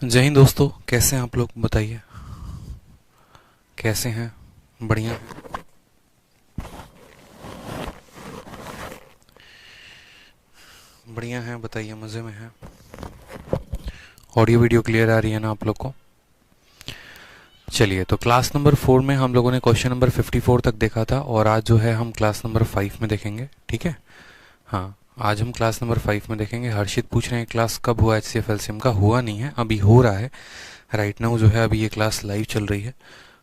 जय हिंद दोस्तों, कैसे हैं आप लोग? बताइए कैसे हैं। बढ़िया। बढ़िया हैं, बताइए मज़े में हैं। ऑडियो वीडियो क्लियर आ रही है ना आप लोग को? चलिए, तो क्लास नंबर 4 में हम लोगों ने क्वेश्चन नंबर 54 तक देखा था और आज जो है हम क्लास नंबर 5 में देखेंगे। ठीक है, हाँ, आज हम क्लास नंबर 5 में देखेंगे। हर्षित पूछ रहे हैं क्लास कब हुआ HCF LCM का? हुआ नहीं है, अभी हो रहा है। राइट नाउ जो है अभी ये क्लास लाइव चल रही है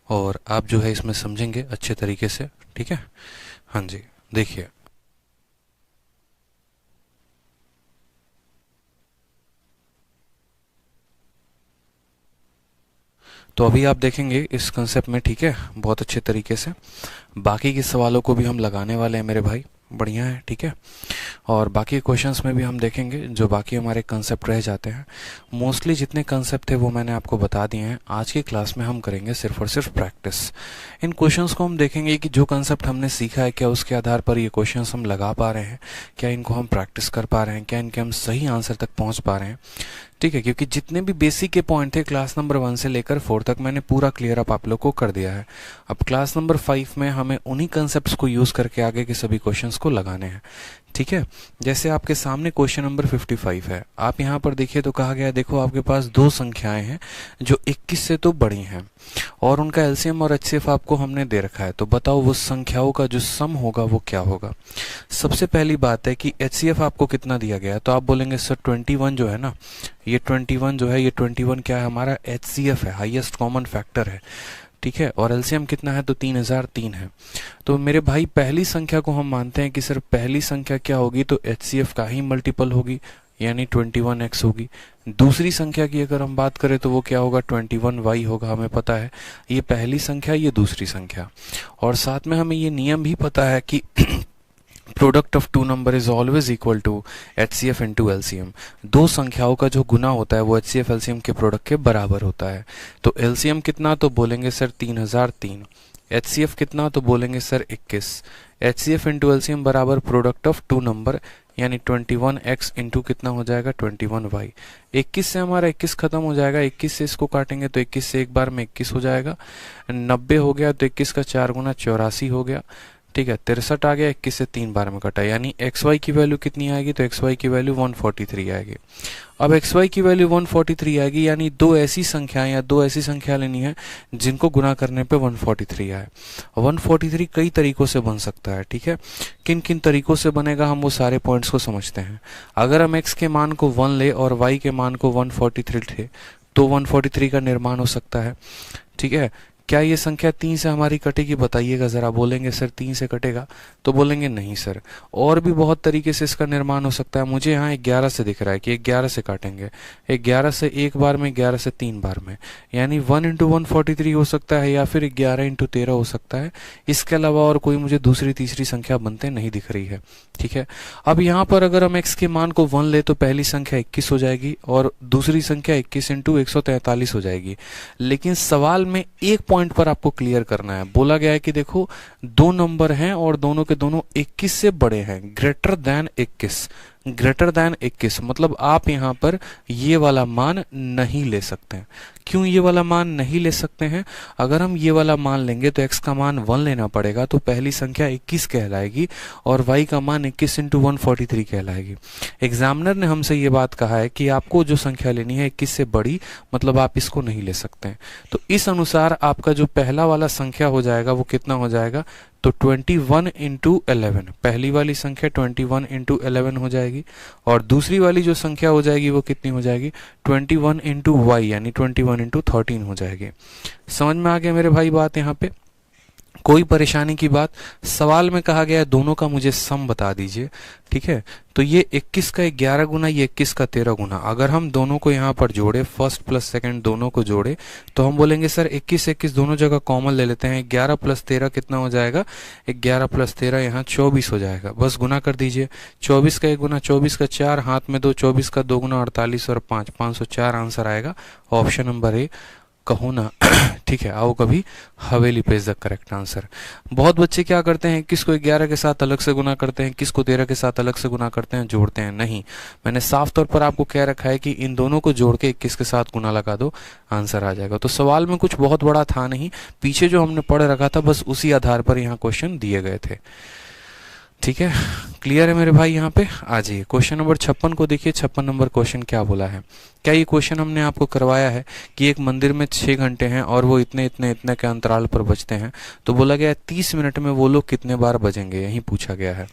और आप जो है इसमें समझेंगे अच्छे तरीके से। ठीक है, हाँ जी, देखिए। तो अभी आप देखेंगे इस कंसेप्ट में, ठीक है, बहुत अच्छे तरीके से। बाकी के सवालों को भी हम लगाने वाले हैं मेरे भाई, बढ़िया है। ठीक है, और बाकी क्वेश्चंस में भी हम देखेंगे जो बाकी हमारे कंसेप्ट रह जाते हैं। मोस्टली जितने कंसेप्ट थे वो मैंने आपको बता दिए हैं। आज की क्लास में हम करेंगे सिर्फ और सिर्फ प्रैक्टिस। इन क्वेश्चंस को हम देखेंगे कि जो कंसेप्ट हमने सीखा है क्या उसके आधार पर ये क्वेश्चंस हम लगा पा रहे हैं, क्या इनको हम प्रैक्टिस कर पा रहे हैं, क्या इनके हम सही आंसर तक पहुंच पा रहे हैं। ठीक है, क्योंकि जितने भी बेसिक के पॉइंट थे क्लास नंबर 1 से लेकर 4 तक मैंने पूरा क्लियर अप आप लोग को कर दिया है। अब क्लास नंबर 5 में हमें उन्हीं कंसेप्ट्स को यूज करके आगे के सभी क्वेश्चंस को लगाने हैं। ठीक है, जैसे आपके सामने क्वेश्चन नंबर 55 है, आप यहाँ पर देखिए तो कहा गया है, देखो आपके पास दो संख्याएं हैं जो 21 से तो बड़ी हैं और उनका एलसीएम और एचसीएफ आपको हमने दे रखा है। तो बताओ वो संख्याओं का जो सम होगा वो क्या होगा। सबसे पहली बात है कि एचसीएफ आपको कितना दिया गया है, तो आप बोलेंगे सर 21 जो है ना, ये 21 जो है, ये 21 क्या है, हमारा एचसीएफ है, हाईएस्ट कॉमन फैक्टर है। ठीक है, और एलसीएम कितना है, तो 3003 है। तो मेरे भाई पहली संख्या को हम मानते हैं कि सर पहली संख्या क्या होगी, तो एचसीएफ का ही मल्टीपल होगी, यानी 21x होगी। दूसरी संख्या की अगर हम बात करें तो वो क्या होगा, 21y होगा। हमें पता है ये पहली संख्या, ये दूसरी संख्या, और साथ में हमें ये नियम भी पता है कि product of two number is always equal to HCF into LCM। दो संख्याओं का जो गुना होता है वो HCF LCM के प्रोडक्ट के बराबर होता है। तो LCM कितना, तो बोलेंगे सर 3003। HCF कितना, तो बोलेंगे सर 21। HCF इंटू LCM बराबर प्रोडक्ट ऑफ टू नंबर, यानी 21x इंटू कितना हो जाएगा, 21y। 21 से हमारा 21 खत्म हो जाएगा, 21 से इसको काटेंगे तो 21 से एक बार में 21 हो जाएगा। 90 हो गया तो 21 का 4 गुना 84 हो गया। ठीक है, 63 आ गया, 21 से 3 बार में कटा, यानी xy की वैल्यू कितनी आएगी, तो xy की वैल्यू 143 आएगी। अब xy की वैल्यू 143 आएगी, यानी दो ऐसी संख्याएं या दो ऐसी संख्या लेनी है जिनको गुना करने पे 143 आए। 143 कई तरीकों से बन सकता है। ठीक है, किन किन तरीकों से बनेगा हम वो सारे पॉइंट्स को समझते हैं। अगर हम x के मान को 1 ले और y के मान को 143 थे तो 143 का निर्माण हो सकता है। ठीक है, क्या ये संख्या 3 से हमारी कटेगी, बताइएगा जरा। बोलेंगे सर 3 से कटेगा, तो बोलेंगे नहीं सर, और भी बहुत तरीके से इसका निर्माण हो सकता है। मुझे यहाँ 11 से दिख रहा है कि 11 से काटेंगे, 11 से एक बार में, 11 से 3 बार में, यानी 1 इंटू 143 हो सकता है, या फिर 11 इंटू 13 हो सकता है। इसके अलावा और कोई मुझे दूसरी तीसरी संख्या बनते नहीं दिख रही है। ठीक है, अब यहाँ पर अगर हम x के मान को 1 ले तो पहली संख्या 21 हो जाएगी और दूसरी संख्या 21 इंटू 143 हो जाएगी। लेकिन सवाल में एक पॉइंट पर आपको क्लियर करना है। बोला गया है कि देखो दो नंबर हैं और दोनों के दोनों 21 से बड़े हैं, ग्रेटर देन 21। ग्रेटर देन 21 मतलब आप यहाँ पर ये वाला मान नहीं ले सकते हैं। क्यों ये वाला मान नहीं ले सकते हैं? अगर हम ये वाला मान लेंगे तो x का मान 1 लेना पड़ेगा, तो पहली संख्या 21 कहलाएगी और y का मान 21 इंटू 143 कहलाएगी। एग्जामिनर ने हमसे ये बात कहा है कि आपको जो संख्या लेनी है 21 से बड़ी, मतलब आप इसको नहीं ले सकते हैं। तो इस अनुसार आपका जो पहला वाला संख्या हो जाएगा वो कितना हो जाएगा, तो 21 इंटू 11। पहली वाली संख्या 21 इंटू 11 हो जाएगी और दूसरी वाली जो संख्या हो जाएगी वो कितनी हो जाएगी, 21 इंटू y, यानी 21 इंटू 13 हो जाएगी। समझ में आ गया मेरे भाई बात? यहाँ पे कोई परेशानी की बात? सवाल में कहा गया है दोनों का मुझे सम बता दीजिए। ठीक है, तो ये 21 का 11 गुना, ये 21 का 13 गुना, अगर हम दोनों को यहाँ पर जोड़े, फर्स्ट प्लस सेकंड दोनों को जोड़े, तो हम बोलेंगे सर 21 21 दोनों जगह कॉमन ले लेते हैं, 11 प्लस 13 कितना हो जाएगा, 11 प्लस 13 यहाँ 24 हो जाएगा। बस गुना कर दीजिए, 24 का 1 गुना, 24 का 4, हाथ में 2, 24 का 2 गुना 48 और 5, 504 आंसर आएगा ऑप्शन नंबर ए। कहो ना ठीक है, आओ कभी हवेली पे इज द करेक्ट आंसर। बहुत बच्चे क्या करते हैं, किसको 11 के साथ अलग से गुना करते हैं, किसको 13 के साथ अलग से गुना करते हैं, जोड़ते हैं। नहीं, मैंने साफ तौर पर आपको कह रखा है कि इन दोनों को जोड़ के 21 के साथ गुना लगा दो, आंसर आ जाएगा। तो सवाल में कुछ बहुत बड़ा था नहीं, पीछे जो हमने पढ़ रखा था बस उसी आधार पर यहाँ क्वेश्चन दिए गए थे। ठीक है, क्लियर है मेरे भाई। यहाँ पे आ जाइए क्वेश्चन नंबर 56 को देखिए। 56 नंबर क्वेश्चन क्या बोला है। क्या ये क्वेश्चन हमने आपको करवाया है कि एक मंदिर में 6 घंटे हैं और वो इतने इतने इतने के अंतराल पर बजते हैं, तो बोला गया 30 मिनट में वो लोग कितने बार बजेंगे, यही पूछा गया है।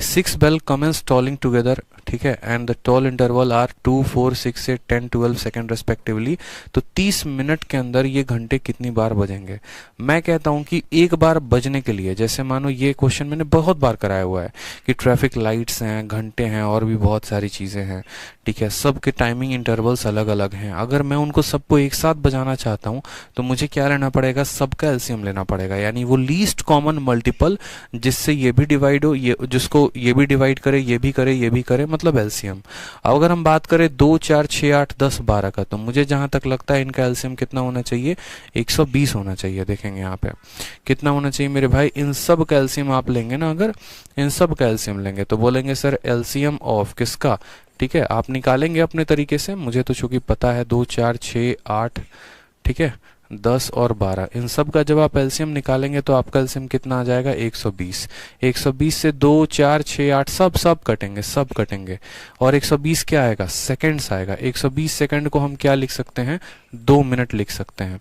6 बेल कमेंस टॉलिंग टुगेदर, ठीक है, and the toll interval are 2, 4, 6 से 10, 12 सेकेंड रेस्पेक्टिवली। तो 30 मिनट के अंदर ये घंटे कितनी बार बजेंगे। मैं कहता हूं कि एक बार बजने के लिए, जैसे मानो ये क्वेश्चन मैंने बहुत बार कराया हुआ है कि ट्रैफिक लाइट्स हैं, घंटे हैं और भी बहुत सारी चीजें हैं, ठीक है, सबके टाइमिंग इंटरवल्स अलग अलग हैं। अगर मैं उनको सबको एक साथ बजाना चाहता हूं तो मुझे क्या लेना पड़ेगा, सबका एलसीएम लेना पड़ेगा, यानी वो लीस्ट कॉमन मल्टीपल जिससे ये भी डिवाइड हो, ये जिसको ये भी डिवाइड करे, ये भी करे, ये भी करे, मतलब एलसीएम। अब अगर हम बात करें 2, 4, 6, 8, 10, 12 का, तो मुझे जहां तक लगता है इनका एलसीएम कितना होना चाहिए, 120 होना चाहिए। देखेंगे यहाँ पे कितना होना चाहिए मेरे भाई, इन सब का एलसीएम आप लेंगे ना, अगर इन सब का एलसीएम लेंगे तो बोलेंगे सर एलसीएम ऑफ किसका, ठीक है, आप निकालेंगे अपने तरीके से, मुझे तो चूंकि पता है 2, 4, 6, 8, ठीक है, 10 और 12, इन सब का जब आप एलसीएम निकालेंगे तो आपका एलसीएम कितना आ जाएगा, 120। 120 से 2, 4, 6, 8 सब कटेंगे, सब कटेंगे, और 120 क्या आएगा, सेकंड्स आएगा। 120 सेकंड को हम क्या लिख सकते हैं, 2 मिनट लिख सकते हैं।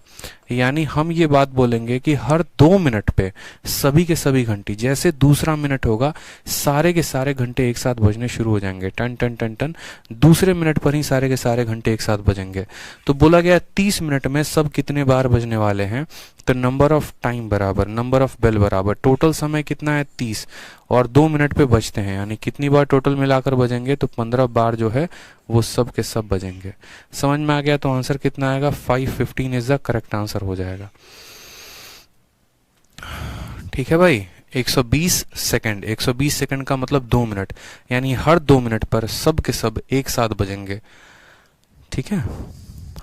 यानी हम ये बात बोलेंगे कि हर 2 मिनट पे सभी के सभी घंटे, जैसे दूसरा मिनट होगा सारे के सारे घंटे एक साथ बजने शुरू हो जाएंगे, टन टन टन टन, दूसरे मिनट पर ही सारे के सारे घंटे एक साथ बजेंगे। तो बोला गया 30 मिनट में सब कितने बार बजने वाले हैं, तो नंबर ऑफ टाइम बराबर नंबर ऑफ बेल बराबर टोटल समय कितना है 30, और 2 मिनट पे बजते हैं, यानी कितनी बार टोटल मिलाकर बजेंगे, तो 15 बार जो है वो सब के सब बजेंगे। समझ में आ गया, तो आंसर कितना आएगा, 515 इज द करेक्ट आंसर हो जाएगा। ठीक है भाई, 120 सेकंड, 120 सेकंड का मतलब 2 मिनट, यानी हर 2 मिनट पर सब के सब एक साथ बजेंगे। ठीक है,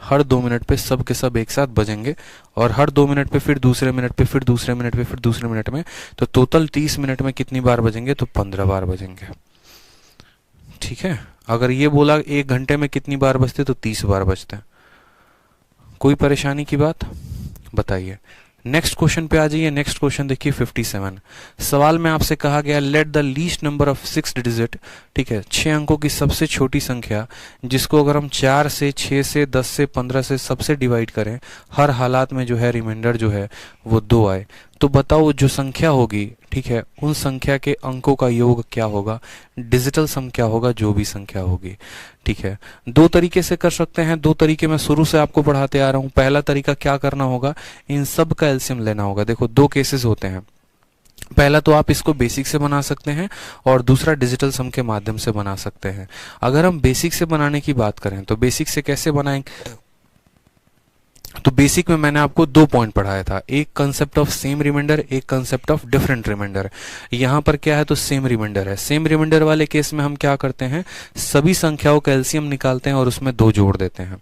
हर 2 मिनट पे सब के सब एक साथ बजेंगे, और हर 2 मिनट पे फिर दूसरे मिनट पे फिर दूसरे मिनट पे फिर दूसरे मिनट में, तो टोटल 30 मिनट में कितनी बार बजेंगे, तो 15 बार बजेंगे। ठीक है, अगर ये बोला 1 घंटे में कितनी बार बजते, तो 30 बार बजते हैं। कोई परेशानी की बात बताइए। नेक्स्ट क्वेश्चन पे आ जाइए। नेक्स्ट क्वेश्चन देखिए 57। सवाल में आपसे कहा गया let the least number of 6 digit, ठीक है, 6 अंकों की सबसे छोटी संख्या जिसको अगर हम 4 से 6 से 10 से 15 से सबसे डिवाइड करें, हर हालात में जो है रिमाइंडर जो है वो 2 आए, तो बताओ जो संख्या होगी, ठीक है, उन संख्या के अंकों का योग क्या होगा, डिजिटल सम क्या होगा, जो भी संख्या होगी। ठीक है, 2 तरीके से कर सकते हैं, 2 तरीके मैं शुरू से आपको पढ़ाते आ रहा हूं। पहला तरीका क्या करना होगा, इन सब का एलसीएम लेना होगा। देखो 2 केसेस होते हैं, पहला तो आप इसको बेसिक से बना सकते हैं और दूसरा डिजिटल सम के माध्यम से बना सकते हैं। अगर हम बेसिक से बनाने की बात करें तो बेसिक से कैसे बनाएंगे, तो बेसिक में मैंने आपको 2 पॉइंट पढ़ाया था, एक कंसेप्ट ऑफ सेम रिमाइंडर, एक कंसेप्ट ऑफ डिफरेंट रिमाइंडर। यहाँ पर क्या है, तो सेम रिमाइंडर है। सेम रिमाइंडर वाले केस में हम क्या करते हैं, सभी संख्याओं का एलसीएम निकालते हैं और उसमें 2 जोड़ देते हैं।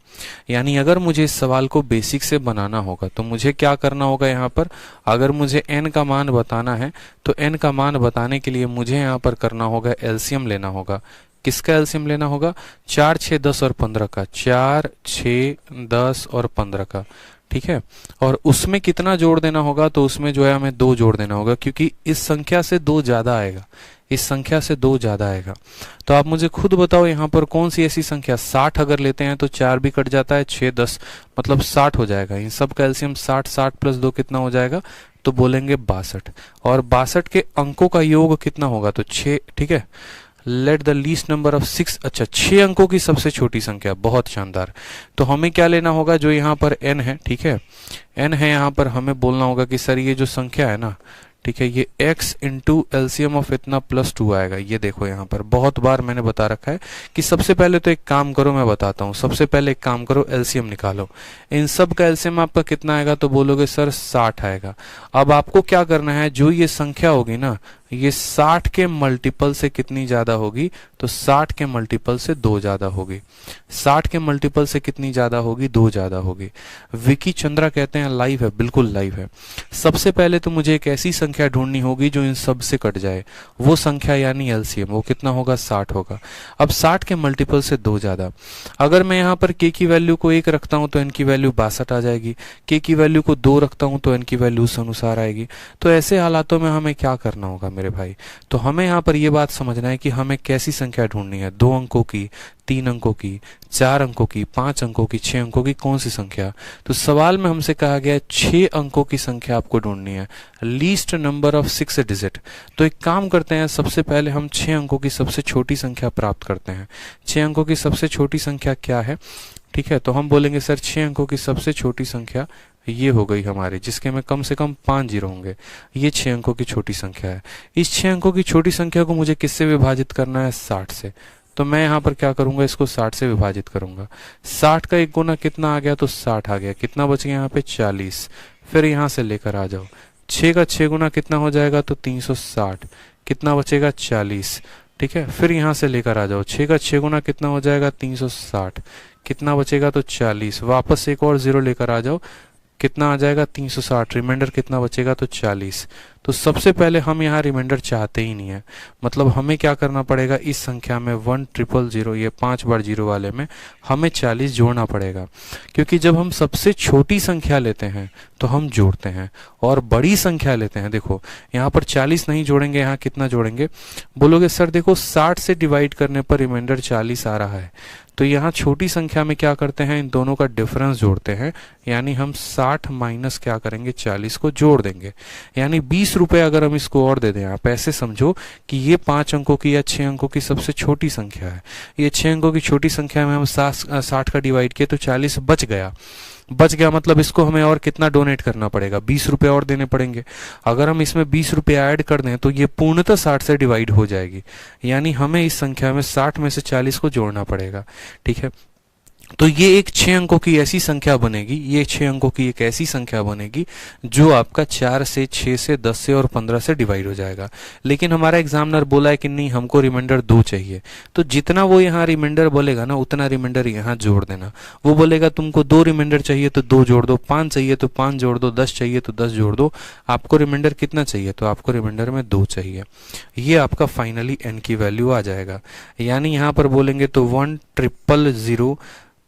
यानी अगर मुझे इस सवाल को बेसिक से बनाना होगा तो मुझे क्या करना होगा, यहाँ पर अगर मुझे n का मान बताना है तो n का मान बताने के लिए मुझे यहाँ पर करना होगा एलसीएम लेना होगा। किसका एलसीएम लेना होगा, 4, 6, 10 और 15 का, 4, 6, 10 और 15 का। ठीक है, और उसमें कितना जोड़ देना होगा, तो उसमें जो है हमें 2 जोड़ देना होगा, क्योंकि इस संख्या से 2 ज्यादा आएगा, इस संख्या से 2 ज्यादा आएगा। तो आप मुझे खुद बताओ यहाँ पर कौन सी ऐसी संख्या, 60 अगर लेते हैं तो 4 भी कट जाता है, 6, 10 मतलब 60 हो जाएगा। इन सब का एलसीएम 60, 60 प्लस 2 कितना हो जाएगा, तो बोलेंगे 62, और 62 के अंकों का योग कितना होगा, तो 6। ठीक है, let the least number of 6, अच्छा 6 अंकों की सबसे छोटी संख्या, बहुत शानदार। तो हमें क्या लेना होगा, जो यहाँ पर n है, ठीक है, n है, यहाँ पर हमें बोलना होगा कि सर ये जो संख्या है ना, ठीक है, ये x इंटू एलसीएम ऑफ इतना प्लस 2 आएगा। ये देखो यहाँ पर बहुत बार मैंने बता रखा है कि सबसे पहले तो एक काम करो, मैं बताता हूँ, सबसे पहले एक काम करो, एलसीएम निकालो। इन सब का एलसीएम आपका कितना आएगा, तो बोलोगे सर 60 आएगा। अब आपको क्या करना है, जो ये संख्या होगी ना, ये 60 के मल्टीपल से कितनी ज्यादा होगी, तो 60 के मल्टीपल से 2 ज्यादा होगी। 60 के मल्टीपल से कितनी ज्यादा होगी, 2 ज्यादा होगी। विकी चंद्रा कहते हैं लाइव है, बिल्कुल लाइव है। सबसे पहले तो मुझे एक ऐसी संख्या ढूंढनी होगी जो इन सब से कट जाए, वो संख्या यानी एलसीएम, वो कितना होगा, 60 होगा। अब 60 के मल्टीपल से 2 ज्यादा, अगर मैं यहाँ पर k की वैल्यू को 1 रखता हूँ तो n की वैल्यू 62 आ जाएगी, k की वैल्यू को 2 रखता हूँ तो n की वैल्यू उस अनुसार आएगी। तो ऐसे हालातों में हमें क्या करना होगा मेरे भाई, तो हमें यहाँ पर ये बात समझना है कि हमें कैसी संख्या ढूंढनी है, 2 अंकों की, 3 अंकों की, 4 अंकों की, 5 अंकों की, 6 अंकों की, कौन सी संख्या। तो सवाल में हमसे कहा गया है 6 अंकों की संख्या आपको ढूंढनी है, लीस्ट नंबर ऑफ 6 डिजिट। तो एक काम करते हैं, सबसे पहले हम 6 अंकों की सबसे छोटी संख्या प्राप्त करते हैं। 6 अंकों की सबसे छोटी संख्या क्या है, ठीक है, तो हम बोलेंगे सर 6 अंकों की सबसे छोटी संख्या ये हो गई हमारी, जिसके में कम से कम 5 जीरो होंगे। ये 6 अंकों की छोटी संख्या है। इस 6 अंकों की छोटी संख्या को मुझे किससे विभाजित करना है, 60 से। तो मैं यहाँ पर क्या करूंगा, इसको 60 से विभाजित करूंगा। 60 का 1 गुना कितना आ गया, तो 60 आ गया। कितना बच गया यहाँ पे, 40। फिर यहाँ से लेकर आ जाओ, 6 का 6 गुना कितना हो जाएगा, तो 360। कितना बचेगा, 40। ठीक है, फिर यहाँ से लेकर आ जाओ, 6 का 6 गुना कितना हो जाएगा, 360। कितना बचेगा, तो 40। वापस एक और जीरो लेकर आ जाओ, कितना आ जाएगा, 360। रिमाइंडर कितना बचेगा, तो 40। तो सबसे पहले हम यहाँ रिमाइंडर चाहते ही नहीं है, मतलब हमें क्या करना पड़ेगा, इस संख्या में 1000, ये 5 बार जीरो वाले में हमें 40 जोड़ना पड़ेगा। क्योंकि जब हम सबसे छोटी संख्या लेते हैं तो हम जोड़ते हैं, और बड़ी संख्या लेते हैं, देखो यहाँ पर 40 नहीं जोड़ेंगे, यहाँ कितना जोड़ेंगे, बोलोगे सर देखो 60 से डिवाइड करने पर रिमाइंडर 40 आ रहा है। तो यहाँ छोटी संख्या में क्या करते हैं, इन दोनों का डिफरेंस जोड़ते हैं, यानी हम 60 माइनस क्या करेंगे, 40 को जोड़ देंगे। यानी 20 रुपए अगर हम इसको और दे दें, आप ऐसे समझो कि ये 5 अंकों की या 6 अंकों की सबसे छोटी संख्या है। ये 6 अंकों की छोटी संख्या में हम 60 का डिवाइड किए तो 40 बच गया। मतलब इसको हमें और कितना डोनेट करना पड़ेगा, 20 रुपए और देने पड़ेंगे। अगर हम इसमें 20 रुपए ऐड कर दें तो ये पूर्णतः 60 से डिवाइड हो जाएगी, यानी हमें इस संख्या में 60 में से 40 को जोड़ना पड़ेगा। ठीक है, तो ये एक 6 अंकों की ऐसी संख्या बनेगी, ये 6 अंकों की एक ऐसी संख्या बनेगी जो आपका 4 से, 6 से, 10 से और 15 से डिवाइड हो जाएगा। लेकिन हमारा एग्जामिनर बोला है कि नहीं, हमको रिमाइंडर 2 चाहिए, तो जितना वो यहाँ रिमाइंडर बोलेगा ना, उतना रिमाइंडर यहाँ जोड़ देना। वो बोलेगा तुमको 2 रिमाइंडर चाहिए तो 2 जोड़ दो, 5 चाहिए तो 5 जोड़ दो, 10 चाहिए तो 10 जोड़ दो। आपको रिमाइंडर कितना चाहिए, तो आपको रिमाइंडर में 2 चाहिए। ये आपका फाइनली एन की वैल्यू आ जाएगा। यानी यहाँ पर बोलेंगे तो 1000,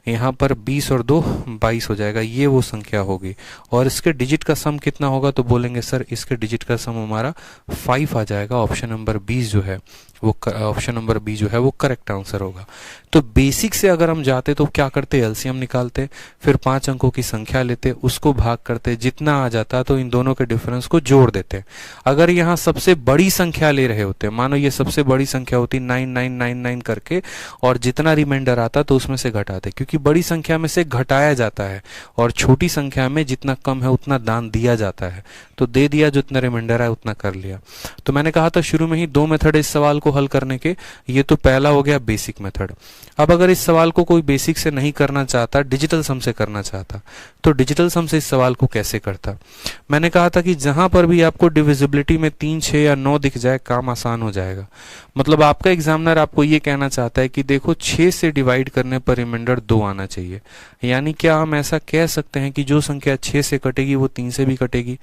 यहाँ पर 20 और 2 22 हो जाएगा, ये वो संख्या होगी। और इसके डिजिट का सम कितना होगा, तो बोलेंगे सर इसके डिजिट का सम हमारा 5 आ जाएगा। ऑप्शन नंबर 20 जो है वो, ऑप्शन नंबर बी जो है वो करेक्ट आंसर होगा। तो बेसिक से अगर हम जाते तो क्या करते, एलसीएम निकालते, फिर 5 अंकों की संख्या लेते, उसको भाग करते, जितना आ जाता तो इन दोनों के डिफरेंस को जोड़ देते। अगर यहाँ सबसे बड़ी संख्या ले रहे होते, मानो ये सबसे बड़ी संख्या होती 9999 करके, और जितना रिमाइंडर आता तो उसमें से घटाते, क्योंकि बड़ी संख्या में से घटाया जाता है और छोटी संख्या में जितना कम है उतना दान दिया जाता है। तो दे दिया, जितना रिमाइंडर है उतना कर लिया। तो मैंने कहा था शुरू में ही 2 मेथड इस सवाल को हल करने के, ये तो पहला हो गया बेसिक मेथड। अब अगर इस सवाल को कोई बेसिक से नहीं करना चाहता, डिजिटल सम से करना चाहता, तो डिजिटल सम से इस सवाल को कैसे करता। मैंने कहा था कि जहां पर भी आपको डिविजिबिलिटी में 3, 6 या 9 दिख जाए, काम आसान हो जाएगा। मतलब आपका एग्जामिनर आपको ये कहना चाहता है कि देखो 6 से डिवाइड करने पर रिमाइंडर 2 आना चाहिए। यानी क्या हम ऐसा कह सकते हैं कि जो संख्या 6 से कटेगी वो 3 से भी कटेगी।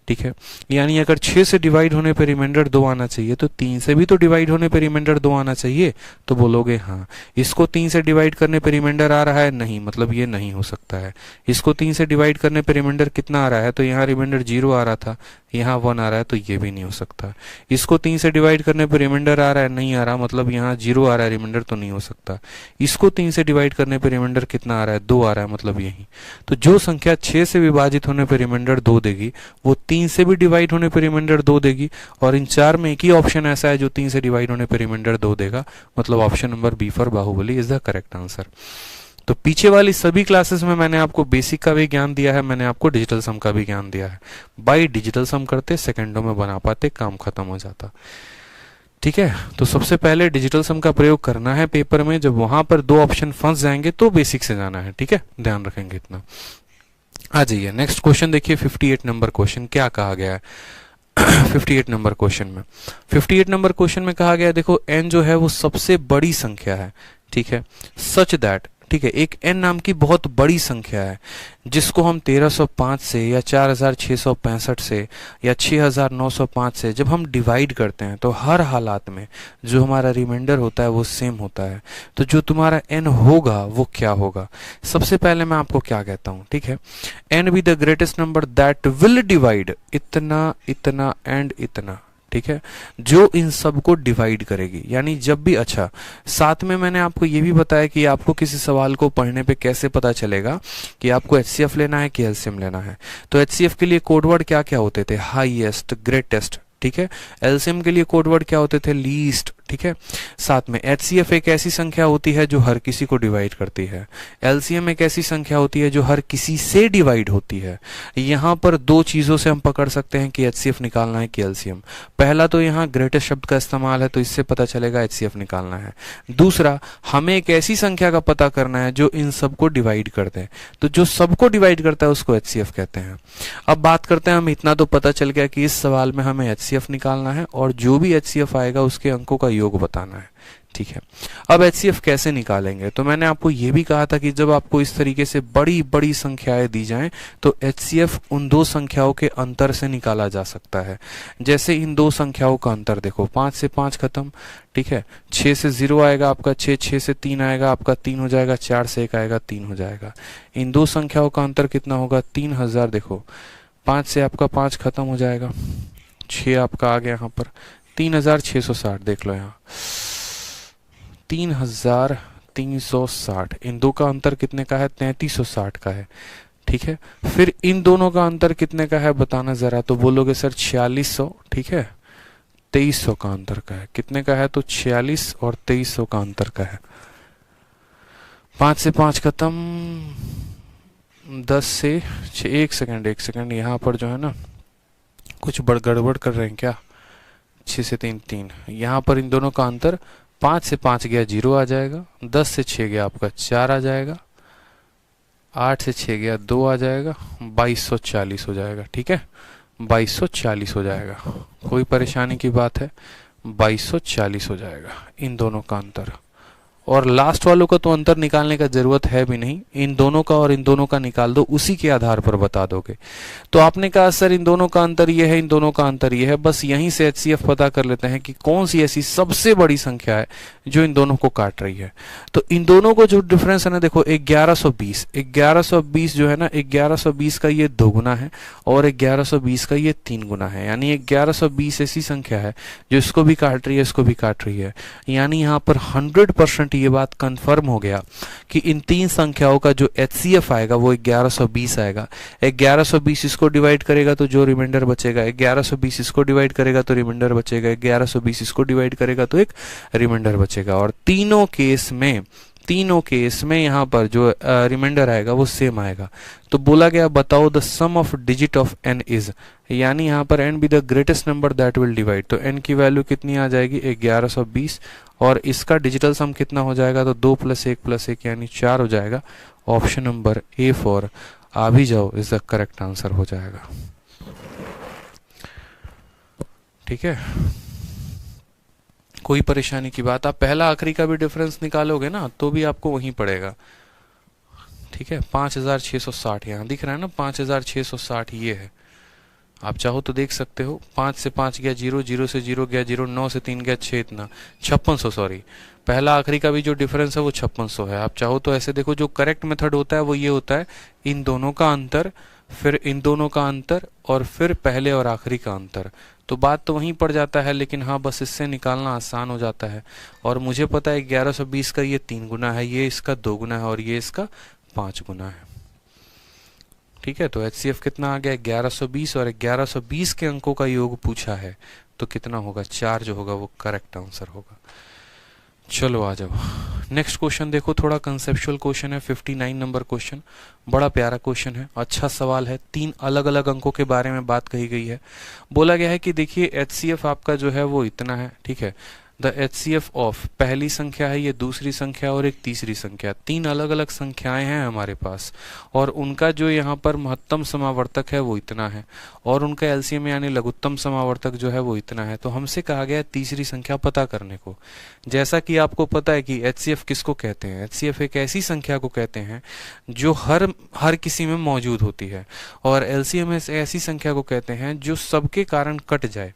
ठीक है, यानी अगर 6 से डिवाइड होने पर रिमाइंडर 2 आना चाहिए तो 3 से भी तो डिवाइड होने पर रिमाइंडर 2 आना चाहिए। तो बोलोगे हाँ। इसको 3 से डिवाइड करने पर रिमाइंडर आ रहा है, नहीं, मतलब ये नहीं हो सकता है। इसको 3 से डिवाइड करने पर रिमाइंडर कितना आ रहा है, तो यहाँ रिमाइंडर 0 आ रहा था, यहाँ 1 आ रहा है, तो ये भी नहीं हो सकता। इसको 3 से डिवाइड करने पर रिमाइंडर आ रहा है, नहीं आ रहा, मतलब यहाँ 0 आ रहा है, रिमाइंडर तो नहीं हो सकता। इसको 3 से डिवाइड करने पर रिमाइंडर कितना आ रहा है, 2 आ रहा है, मतलब यही। तो जो संख्या 6 से विभाजित होने पर रिमाइंडर 2 देगी, वो 3 से भी डिवाइड होने पर रिमाइंडर 2 देगी। और इन 4 में एक ही ऑप्शन ऐसा है जो 3 से डिवाइड होने पर रिमाइंडर 2 देगा, मतलब option number B for Bahubali is the correct answer. तो पीछे वाली सभी क्लासेस में मैंने आपको बेसिक का भी ज्ञान दिया है, मैंने आपको डिजिटल सम का भी ज्ञान दिया है। बाई डिजिटल सम करते, सेकंडों में बना पाते, काम खत्म हो जाता। ठीक है, तो सबसे पहले डिजिटल सम का प्रयोग करना है पेपर में। जब वहां पर 2 ऑप्शन फंस जाएंगे तो बेसिक से जाना है। ठीक है, ध्यान रखेंगे इतना। आ जाइए नेक्स्ट क्वेश्चन देखिए, 58 नंबर क्वेश्चन क्या कहा गया है। 58 नंबर क्वेश्चन में। 58 नंबर क्वेश्चन में कहा गया देखो n जो है वो सबसे बड़ी संख्या है, ठीक है, सच दैट, ठीक है, एक n नाम की बहुत बड़ी संख्या है जिसको हम 1305 से या 4665 से या 6905 से जब हम डिवाइड करते हैं तो हर हालात में जो हमारा रिमाइंडर होता है वो सेम होता है। तो जो तुम्हारा n होगा वो क्या होगा? सबसे पहले मैं आपको क्या कहता हूं, ठीक है, n be the greatest number that will divide इतना, इतना एंड इतना, ठीक है, जो इन सब को डिवाइड करेगी। यानी जब भी, अच्छा साथ में मैंने आपको ये भी बताया कि आपको किसी सवाल को पढ़ने पे कैसे पता चलेगा कि आपको एचसीएफ लेना है कि एलसीएम लेना है। तो एचसीएफ के लिए कोडवर्ड क्या क्या होते थे? हाईएस्ट, ग्रेटेस्ट, ठीक है। एलसीएम के लिए कोडवर्ड क्या होते थे? लीस्ट, ठीक है। साथ में एचसीएफ एक ऐसी संख्या होती है जो हर किसी को डिवाइड करती है, एलसीएम एक ऐसी संख्या होती है जो हर किसी से डिवाइड होती है। यहां पर दो चीजों से हम पकड़ सकते हैं कि एचसीएफ निकालना है कि एलसीएम। पहला तो यहाँ ग्रेटेस्ट शब्द का इस्तेमाल है तो इससे पता चलेगा एचसीएफ निकालना है। दूसरा, हमें एक ऐसी संख्या का पता करना है जो इन सबको डिवाइड कर दे, तो जो सबको डिवाइड करता है उसको एचसीएफ कहते हैं। अब बात करते हैं, हम इतना तो पता चल गया कि इस सवाल में हमें एचसीएफ निकालना है और जो भी एचसीएफ आएगा उसके अंकों का योग बताना है, ठीक है। अब एचसीएफ कैसे निकालेंगे? तो मैंने आपको यह भी कहा था कि जब आपको इस तरीके से बड़ी बड़ी संख्याएं दी जाएं तो एचसीएफ उन दो संख्याओं के अंतर से निकाला जा सकता है। जैसे इन दो संख्याओं का अंतर देखो, 5 से 5 खत्म, ठीक है, 6 से 0 आएगा आपका 6, 6 से 3 आएगा आपका 3 हो जाएगा, 4 से 1 आएगा 3 हो जाएगा। इन दो संख्याओं का अंतर कितना होगा? 3000। देखो 5 से आपका 5 खत्म हो जाएगा, 6 आपका आ गया यहाँ पर 3660, देख लो यहाँ 3360। इन दो का अंतर कितने का है? 3360 का है, ठीक है। फिर इन दोनों का अंतर कितने का है बताना जरा, तो बोलोगे सर 4600, ठीक है, 2300 का अंतर का है। कितने का है? तो 46 और 2300 का अंतर का है। 5 से 5 खत्म, 10 से 6, एक सेकंड यहाँ पर जो है ना कुछ गड़बड़ कर रहे हैं क्या? 6 से 3 3, यहाँ पर इन दोनों का अंतर 5 से 5 गया 0 आ जाएगा, 10 से 6 गया आपका 4 आ जाएगा, 8 से 6 गया 2 आ जाएगा, 2240 हो जाएगा, ठीक है, 2240 हो जाएगा। कोई परेशानी की बात है? 2240 हो जाएगा इन दोनों का अंतर। और लास्ट वालों का तो अंतर निकालने का जरूरत है भी नहीं, इन दोनों का और इन दोनों का निकाल दो, उसी के आधार पर बता दोगे। तो आपने कहा सर इन दोनों का अंतर ये है, इन दोनों का अंतर ये है, बस यहीं से एचसीएफ पता कर लेते हैं कि कौन सी ऐसी सबसे बड़ी संख्या है जो इन दोनों को काट रही है। तो इन दोनों को जो डिफरेंस है ना, देखो 1120 जो है ना, 1120 का ये 2 गुना है और 1120 का ये 3 गुना है। यानी 1120 ऐसी संख्या है जो इसको भी काट रही है, इसको भी काट रही है। यानी यहाँ पर 100% ये बात कंफर्म हो गया कि इन तीन संख्याओं का जो एचसीएफ आएगा वो 1120 आएगा। 1120 इसको डिवाइड करेगा तो जो रिमाइंडर बचेगा, 1120 इसको डिवाइड करेगा तो रिमाइंडर बचेगा, 1120 इसको डिवाइड करेगा तो एक रिमाइंडर बचेगा। और तीनों केस में यहाँ पर जो रिमाइंडर आएगा वो सेम आएगा। तो बोला गया बताओ the sum of digit of n is, यानी यहाँ पर n be the greatest number that will divide. तो n की वैल्यू कितनी आ जाएगी? 1120 और इसका डिजिटल सम कितना हो जाएगा? तो 2 + 1 + 1 यानी 4 हो जाएगा। ऑप्शन नंबर ए फॉर आ भी जाओ इज द करेक्ट आंसर हो जाएगा, ठीक है। कोई परेशानी की बात? आप पहला आखिरी का भी डिफरेंस निकालोगे ना तो भी आपको वहीं पड़ेगा, ठीक है। 5660 यहाँ दिख रहा है ना, 5660 ये है। आप चाहो तो देख सकते हो, 5 से 5 गया 0, 0 से 0 गया 0, 9 से 3 गया 6, इतना 5600, सॉरी पहला आखिरी का भी जो डिफरेंस है वो 5600 है। आप चाहो तो ऐसे देखो, जो करेक्ट मेथड होता है वो ये होता है, इन दोनों का अंतर, फिर इन दोनों का अंतर और फिर पहले और आखिरी का अंतर। तो बात तो वहीं पड़ जाता है, लेकिन हाँ बस इससे निकालना आसान हो जाता है। और मुझे पता है 1120 का ये 3 गुना है, ये इसका 2 गुना है और ये इसका 5 गुना है, ठीक है। तो एचसीएफ कितना आ गया? 1120 और 1120 के अंकों का योग पूछा है तो कितना होगा? 4 जो होगा वो करेक्ट आंसर होगा। चलो आ जाओ नेक्स्ट क्वेश्चन देखो, थोड़ा कंसेप्चुअल क्वेश्चन है। 59 नंबर क्वेश्चन, बड़ा प्यारा क्वेश्चन है, अच्छा सवाल है। 3 अलग अलग अंकों के बारे में बात कही गई है। बोला गया है कि देखिए एचसीएफ आपका जो है वो इतना है, ठीक है, द HCF ऑफ, पहली संख्या है ये, दूसरी संख्या और एक तीसरी संख्या, तीन अलग अलग संख्याएं हैं हमारे पास, और उनका जो यहाँ पर महत्तम समावर्तक है वो इतना है, और उनका एलसीएम यानी लघुत्तम समावर्तक जो है वो इतना है। तो हमसे कहा गया है तीसरी संख्या पता करने को। जैसा कि आपको पता है कि HCF किसको कहते हैं, HCF एक ऐसी संख्या को कहते हैं जो हर किसी में मौजूद होती है, और LCM ऐसी संख्या को कहते हैं जो सबके कारण कट जाए।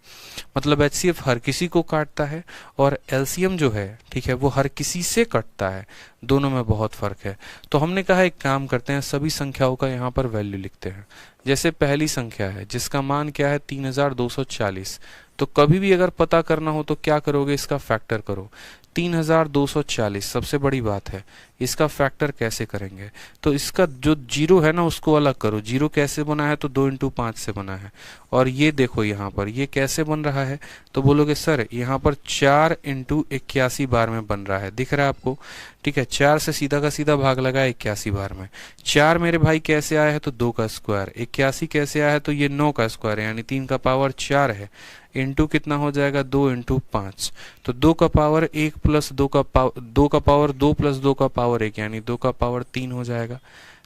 मतलब HCF हर किसी को काटता है और LCM जो है, ठीक है, वो हर किसी से कटता है, दोनों में बहुत फर्क है। तो हमने कहा एक काम करते हैं, सभी संख्याओं का यहाँ पर वैल्यू लिखते हैं। जैसे पहली संख्या है जिसका मान क्या है 3240, तो कभी भी अगर पता करना हो तो क्या करोगे, इसका फैक्टर करो। 3240 सबसे बड़ी बात है, इसका फैक्टर कैसे करेंगे, तो इसका जो जीरो है ना उसको अलग करो। जीरो कैसे बना है, तो 2 × 5 से बना है। और ये देखो यहाँ पर ये कैसे बन रहा है, तो बोलोगे सर यहाँ पर 4 × 81 बार में बन रहा है, दिख रहा है आपको, ठीक है। 4 से सीधा का सीधा भाग लगा 81 बार में। 4 मेरे भाई कैसे आया है, तो 2 का स्क्वायर। 81 कैसे आया है, तो ये 9 का स्क्वायर है, यानी 3 का पावर 4 है, इंटू कितना हो जाएगा 2 × 5, तो 2 का पावर 1 प्लस 2 का पावर 2 का पावर 2 प्लस 2 का पावर 1, यानी 2 का पावर 3 हो जाएगा।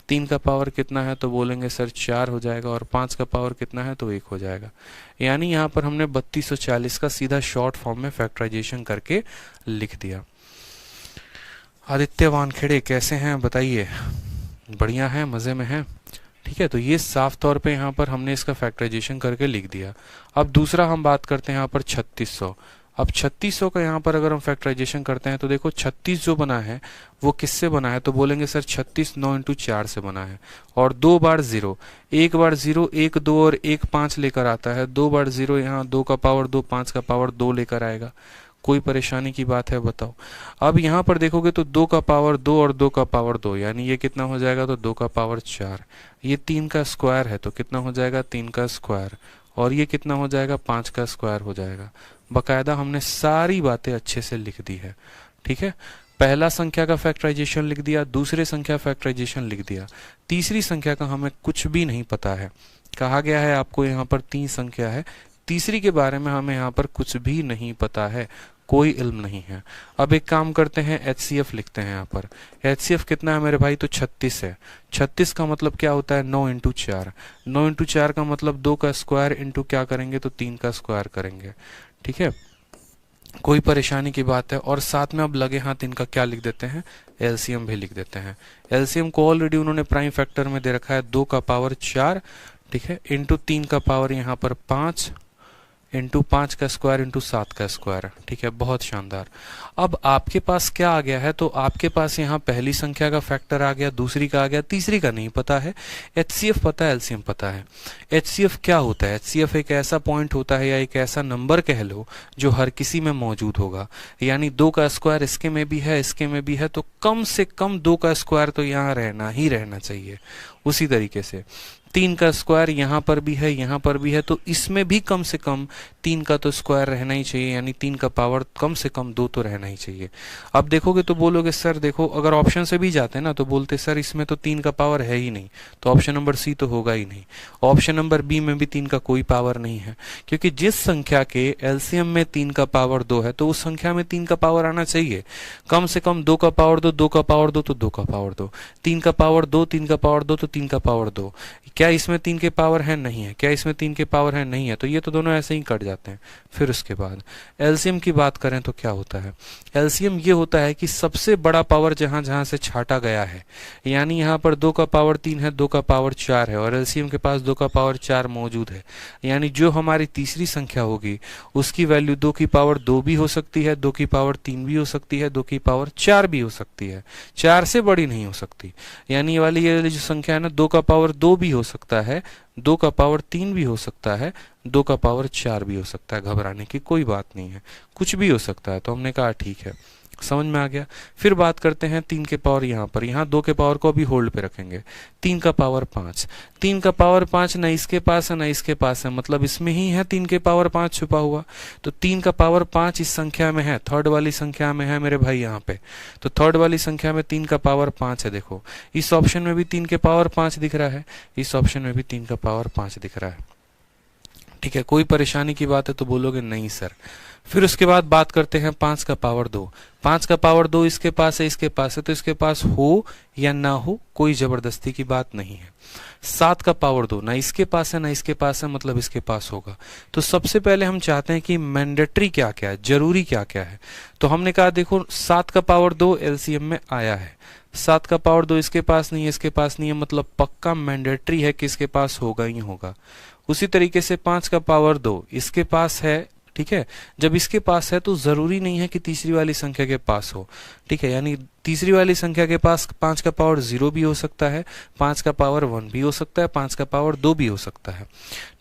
3 का पावर कितना है, तो बोलेंगे सर 4 हो जाएगा, और 5 का पावर कितना है, तो 1 हो जाएगा। यानी यहाँ पर हमने 3240 का सीधा शॉर्ट फॉर्म में फैक्टराइजेशन करके लिख दिया। आदित्य वानखेड़े कैसे हैं बताइए, बढ़िया है, मजे में है, ठीक है। तो ये साफ तौर पे यहाँ पर हमने इसका फैक्टराइजेशन करके लिख दिया। अब दूसरा हम बात करते हैं यहाँ पर 3600। अब 3600 का यहाँ पर अगर हम फैक्टराइजेशन करते हैं तो देखो 36 जो बना है वो किससे बना है, तो बोलेंगे सर 36 9 × 4 से बना है, और 2 बार 0, एक बार 0 1 2 और 1 5 लेकर आता है, 2 बार 0 यहाँ 2 का पावर 2 5 का पावर 2 लेकर आएगा। कोई परेशानी की बात है बताओ। अब यहाँ पर देखोगे तो 2 का पावर 2 और 2 का पावर 2, यानी ये कितना हो जाएगा, तो 2 का पावर 4। ये 3 का स्क्वायर है तो कितना हो जाएगा, 3 का स्क्वायर, और ये कितना हो जाएगा, 5 का स्क्वायर हो जाएगा। बकायदा हमने सारी बातें अच्छे से लिख दी है, ठीक है। पहला संख्या का फैक्टराइजेशन लिख दिया, दूसरे संख्या फैक्टराइजेशन लिख दिया, तीसरी संख्या का हमें कुछ भी नहीं पता है। कहा गया है आपको यहाँ पर 3 संख्या है, तीसरी के बारे में हमें यहाँ पर कुछ भी नहीं पता है, कोई इल्म नहीं है। अब एक काम करते हैं, HCF लिखते हैं यहाँ पर। HCF कितना है मेरे भाई, तो 36 है। 36 का मतलब क्या होता है, 9 × 4। 9 × 4 का मतलब 2 का स्क्वायर इंटू क्या करेंगे, तो 3 का स्क्वायर करेंगे, ठीक है। कोई परेशानी की बात है। और साथ में अब लगे हाथ इनका क्या लिख देते हैं, LCM भी लिख देते हैं। LCM को ऑलरेडी उन्होंने प्राइम फैक्टर में दे रखा है, 2 का पावर 4, ठीक है, इंटू 3 का पावर यहाँ पर 5, इंटू 5 का स्क्वायर इंटू 7 का स्क्वायर, ठीक है। बहुत शानदार। अब आपके पास क्या आ गया है, तो आपके पास यहाँ पहली संख्या का फैक्टर आ गया, दूसरी का आ गया, तीसरी का नहीं पता है। HCF पता है, LCM पता है। HCF क्या होता है, HCF एक ऐसा पॉइंट होता है या एक ऐसा नंबर कह लो जो हर किसी में मौजूद होगा। यानी 2 का स्क्वायर इसके में भी है, इसके में भी है, तो कम से कम 2 का स्क्वायर तो यहाँ रहना ही रहना चाहिए। उसी तरीके से 3 का स्क्वायर यहाँ पर भी है, यहाँ पर भी है, तो इसमें भी कम से कम 3 का तो स्क्वायर रहना ही चाहिए, यानी 3 का पावर कम से कम 2 तो रहना ही चाहिए। अब देखोगे तो बोलोगे सर देखो, अगर ऑप्शन से भी जाते ना तो बोलते सर इसमें तो 3 का पावर है ही नहीं, तो ऑप्शन नंबर सी तो होगा ही नहीं। ऑप्शन नंबर बी में भी 3 का कोई पावर नहीं है, क्योंकि जिस संख्या के LCM में 3 का पावर 2 है तो उस संख्या में 3 का पावर आना चाहिए। कम से कम 2 का पावर 2, 2 का पावर 2 तो 2 का पावर 2, 3 का पावर 2, 3 का पावर 2 तो 3 का पावर 2। क्या इसमें 3 के पावर है, नहीं है। क्या इसमें 3 के पावर है, नहीं है, तो ये तो दोनों ऐसे ही कट जाते हैं। फिर उसके बाद LCM की बात करें तो क्या होता है, LCM ये होता है कि सबसे बड़ा पावर जहां जहां से छाटा गया है, यानी यहाँ पर 2 का पावर 3 है, 2 का पावर 4 है, और LCM के पास 2 का पावर 4 मौजूद है, यानी जो हमारी तीसरी संख्या होगी उसकी वैल्यू 2 की पावर 2 भी हो सकती है, 2 की पावर 3 भी हो सकती है, 2 की पावर 4 भी हो सकती है, 4 से बड़ी नहीं हो सकती। यानी ये जो संख्या है ना, 2 का पावर 2 भी हो सकता है, 2 का पावर 3 भी हो सकता है, 2 का पावर 4 भी हो सकता है। घबराने की कोई बात नहीं है, कुछ भी हो सकता है। तो हमने कहा ठीक है, समझ में आ गया। फिर बात करते हैं 3 के पावर, यहाँ 2 के पावर को अभी होल्ड पे रखेंगे। 3 का पावर 5, 3 का पावर 5 न इसके पास है न इसके पास है, मतलब इसमें ही है 3 के पावर 5 छुपा हुआ। तो 3 का पावर 5 इस संख्या में है, थर्ड वाली संख्या में है मेरे भाई यहाँ पे। तो थर्ड वाली संख्या में 3 का पावर 5 है। देखो इस ऑप्शन में भी 3 के पावर 5 दिख रहा है, इस ऑप्शन में भी 3 का पावर 5 दिख रहा है, ठीक है, कोई परेशानी की बात है तो बोलोगे नहीं सर। फिर उसके बाद बात करते हैं 5 का पावर 2। 5 का पावर 2 इसके पास है, इसके पास है, तो इसके पास हो या ना हो कोई जबरदस्ती की बात नहीं है। 7 का पावर 2 ना इसके पास है ना इसके पास है, मतलब इसके पास होगा। तो सबसे पहले हम चाहते हैं कि मैंडेटरी क्या क्या है, जरूरी क्या क्या है। तो हमने कहा देखो 7 का पावर 2 एलसीएम में आया है, 7 का पावर 2 इसके पास नहीं है, इसके पास नहीं है, मतलब पक्का मैंडेटरी है कि इसके पास होगा ही होगा। उसी तरीके से 5 का पावर 2 इसके पास है, ठीक है, जब इसके पास है तो जरूरी नहीं है कि तीसरी वाली संख्या के पास हो, ठीक है, यानी तीसरी वाली संख्या के पास 5 का पावर 0 भी हो सकता है, 5 का पावर 1 भी हो सकता है, 5 का पावर 2 भी हो सकता है,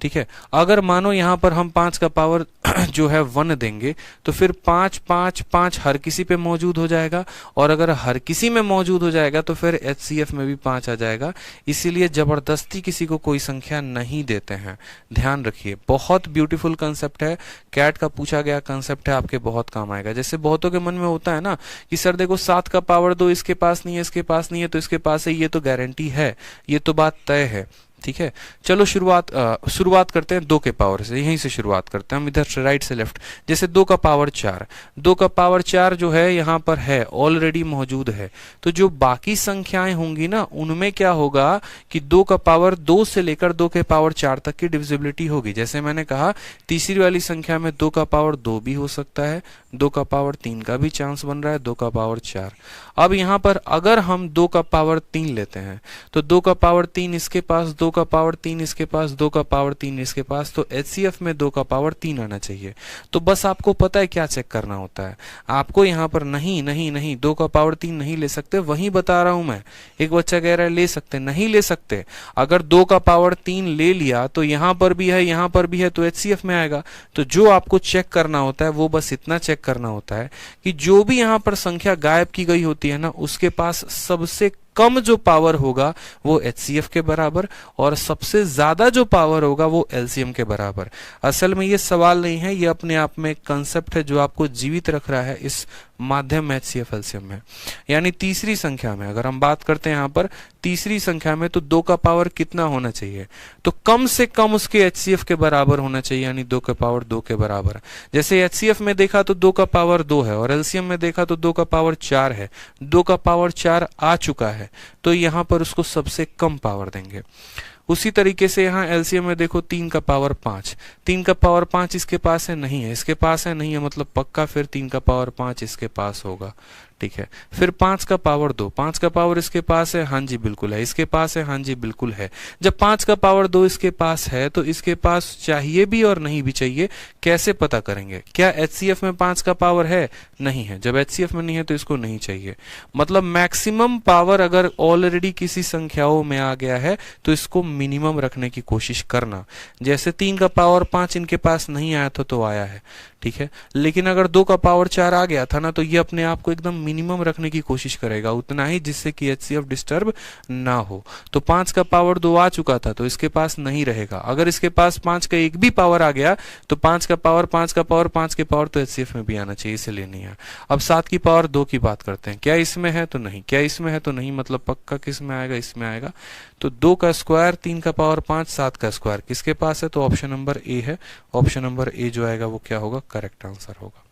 ठीक है। अगर मानो यहाँ पर हम 5 का पावर जो है 1 देंगे तो फिर 5 5 5 हर किसी पे मौजूद हो जाएगा, और अगर हर किसी में मौजूद हो जाएगा तो फिर एचसीएफ में भी 5 आ जाएगा। इसीलिए जबरदस्ती किसी को कोई संख्या नहीं देते हैं, ध्यान रखिए। बहुत ब्यूटीफुल कंसेप्ट है, कैट का पूछा गया कंसेप्ट है, आपके बहुत काम आएगा। जैसे बहुतों के मन में होता है ना कि सर देखो 7 का पावर 2 इसके पास नहीं है, इसके पास नहीं है, तो इसके पास है, ये तो गारंटी है, ये तो बात तय है, ठीक है। चलो शुरुआत करते हैं 2 के पावर से, यहीं से शुरुआत करते हैं हम, इधर से राइट से लेफ्ट। जैसे 2 का पावर 4, 2 का पावर 4 जो है यहाँ पर है, ऑलरेडी मौजूद है। तो जो बाकी संख्याएं होंगी ना उनमें क्या होगा कि 2 का पावर 2 से लेकर 2 के पावर 4 तक की डिविजिबिलिटी होगी। जैसे मैंने कहा तीसरी वाली संख्या में 2 का पावर 2 भी हो सकता है, 2 का पावर 3 का भी चांस बन रहा है, 2 का पावर 4। अब यहाँ पर अगर हम 2 का पावर 3 लेते हैं तो 2 का पावर 3 इसके पास, 2 का पावर 3 इसके पास, 2 का पावर 3 इसके पास, तो एचसीएफ में 2 का पावर 3 आना चाहिए। तो बस आपको पता है क्या चेक करना होता है, आपको यहाँ पर नहीं नहीं नहीं 2 का पावर 3 नहीं ले सकते, वही बता रहा हूं मैं। एक बच्चा कह रहा है ले सकते, नहीं ले सकते। अगर 2 का पावर 3 ले लिया तो यहाँ पर भी है, यहाँ पर भी है, तो एचसीएफ में आएगा। तो जो आपको चेक करना होता है वो बस इतना चेक करना होता है कि जो भी यहाँ पर संख्या गायब की गई होती है ना उसके पास सबसे कम जो पावर होगा वो एचसीएफ के बराबर, और सबसे ज्यादा जो पावर होगा वो एलसीएम के बराबर। असल में ये सवाल नहीं है, ये अपने आप में एक कंसेप्ट है जो आपको जीवित रख रहा है इस माध्यम एचसीएफ एलसीएम में। यानी तीसरी संख्या में अगर हम बात करते हैं यहाँ पर तीसरी संख्या में, तो 2 का पावर कितना होना चाहिए, तो कम से कम उसके एचसीएफ के बराबर होना चाहिए, यानी 2 का पावर 2 के बराबर। जैसे एचसीएफ में देखा तो 2 का पावर 2 है, और एलसीएम में देखा तो 2 का पावर 4 है, 2 का पावर 4 आ चुका है, तो यहाँ पर उसको सबसे कम पावर देंगे। उसी तरीके से यहाँ एलसीएम में देखो 3 का पावर 5, 3 का पावर 5 इसके पास है, नहीं है, इसके पास है, नहीं है, मतलब पक्का फिर 3 का पावर 5 इसके पास होगा, ठीक है। फिर 5 का पावर 2, 5 का पावर इसके पास है, हाँ जी बिल्कुल है, इसके पास है, हाँ जी बिल्कुल है। जब 5 का पावर 2 इसके पास है तो इसके पास चाहिए भी और नहीं भी चाहिए, कैसे पता करेंगे? क्या एचसीएफ में 5 का पावर है? नहीं है। जब एचसीएफ में नहीं है तो इसको नहीं चाहिए। मतलब मैक्सिमम पावर अगर ऑलरेडी किसी संख्याओं में आ गया है तो इसको मिनिमम रखने की कोशिश करना। जैसे 3 का पावर 5 इनके पास नहीं आया था तो आया है, ठीक है, लेकिन अगर 2 का पावर 4 आ गया था ना तो ये अपने आप को एकदम मिनिमम रखने की कोशिश करेगा, उतना ही जिससे कि एचसीएफ डिस्टर्ब ना हो। तो 5 का पावर 2 आ चुका था तो इसके पास नहीं रहेगा। अगर इसके पास 5 का एक भी पावर आ गया तो 5 का पावर 5 का पावर 5 के पावर तो एचसीएफ में भी आना चाहिए, इसलिए नहीं है। अब 7 की पावर 2 की बात करते हैं, क्या इसमें है तो नहीं, क्या इसमें है तो नहीं, मतलब पक्का किस में आएगा, इसमें आएगा। तो 2 का स्क्वायर 3 का पावर 5 7 का स्क्वायर किसके पास है, तो ऑप्शन नंबर ए है। ऑप्शन नंबर ए जो आएगा वो क्या होगा, करेक्ट आंसर होगा।